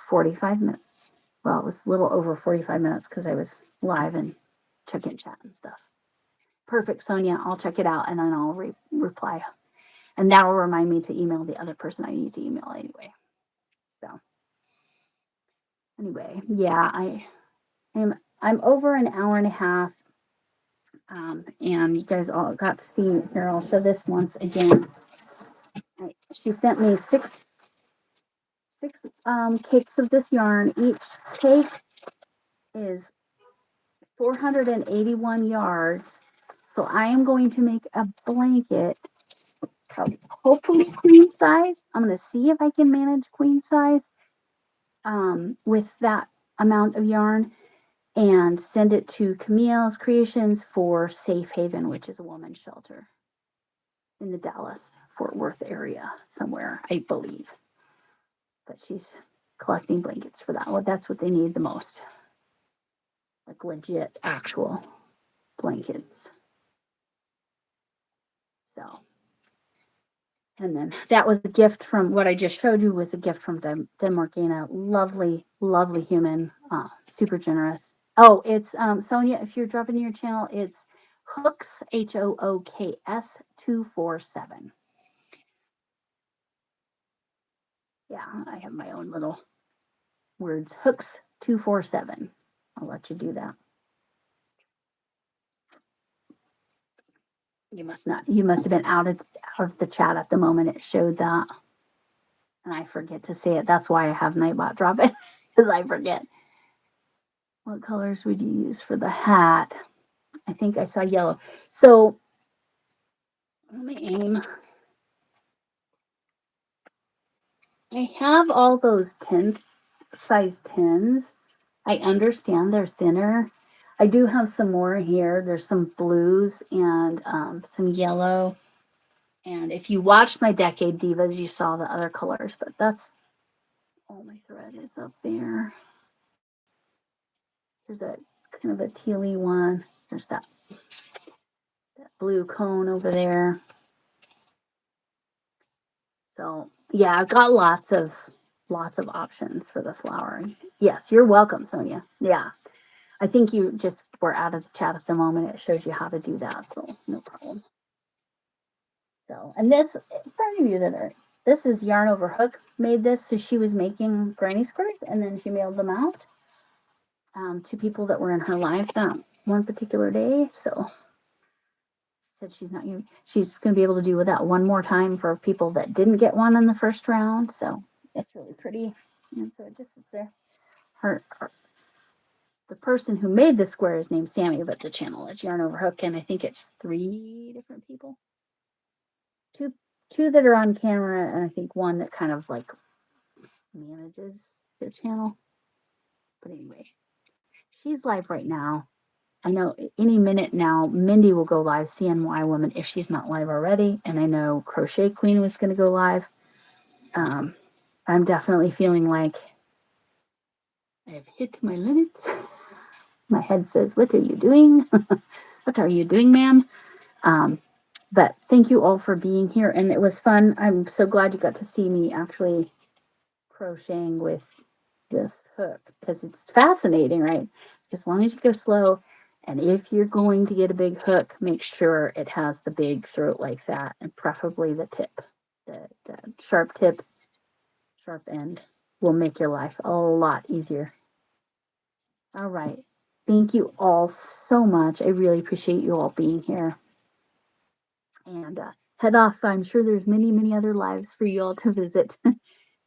45 minutes. Well, it was a little over 45 minutes because I was live and check-in chat and stuff. Perfect, Sonia. I'll check it out and then I'll reply. And that will remind me to email the other person I need to email anyway. So anyway, yeah, I'm over an hour and a half. And you guys all got to see here. I'll show this once again. She sent me six cakes of this yarn. Each cake is 481 yards. So I am going to make a blanket, hopefully queen size. I'm going to see if I can manage queen size with that amount of yarn and send it to Camille's Creations for Safe Haven, which is a woman's shelter in the Dallas-Fort Worth area somewhere, I believe. But she's collecting blankets for that. Well, that's what they need the most. Like legit, actual blankets. So, and then that was a gift from what I just showed you was a gift from Denmarkina. Lovely, lovely human, super generous. Oh, it's Sonia. If you're dropping your channel, it's Hooks HOOKS 247. Yeah, I have my own little words. Hooks 247. I'll let you do that. You must have been out of the chat at the moment it showed that. And I forget to say it. That's why I have Nightbot drop it, because I forget. What colors would you use for the hat? I think I saw yellow. So let me aim. I have all those size 10s. I understand they're thinner. I do have some more here. There's some blues and some yellow. And if you watched my Decade Divas, you saw the other colors, but that's all my thread is up there. There's a kind of a tealy one. There's that blue cone over there. So yeah, I've got lots of options for the flowering. Yes, you're welcome, Sonia. Yeah. I think you just were out of the chat at the moment. It shows you how to do that, so no problem. So, and this, for any of you that are, this is Yarn Over Hook made this. So she was making granny squares and then she mailed them out to people that were in her live that one particular day. So said she's going to be able to do that one more time for people that didn't get one in the first round. So it's really pretty. And so it just sits there. The person who made the square is named Sammy, but the channel is Yarn Over Hook, and I think it's 3 different people. Two that are on camera, and I think one that kind of like manages the channel. But anyway, she's live right now, I know any minute now, Mindy will go live, CNY Woman, if she's not live already. And I know Crochet Queen was going to go live. I'm definitely feeling like I've hit my limits. My head says, what are you doing? What are you doing, ma'am? But thank you all for being here. And it was fun. I'm so glad you got to see me actually crocheting with this hook, because it's fascinating, right? As long as you go slow, and if you're going to get a big hook, make sure it has the big throat like that, and preferably the tip. The sharp tip, sharp end will make your life a lot easier. All right. Thank you all so much. I really appreciate you all being here. And head off. I'm sure there's many, many other lives for you all to visit.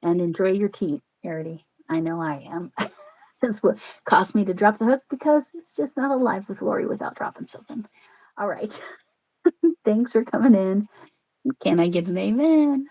And enjoy your tea, Arity. I know I am. That's what cost me to drop the hook, because it's just not a live with Lori without dropping something. All right. Thanks for coming in. Can I get an amen?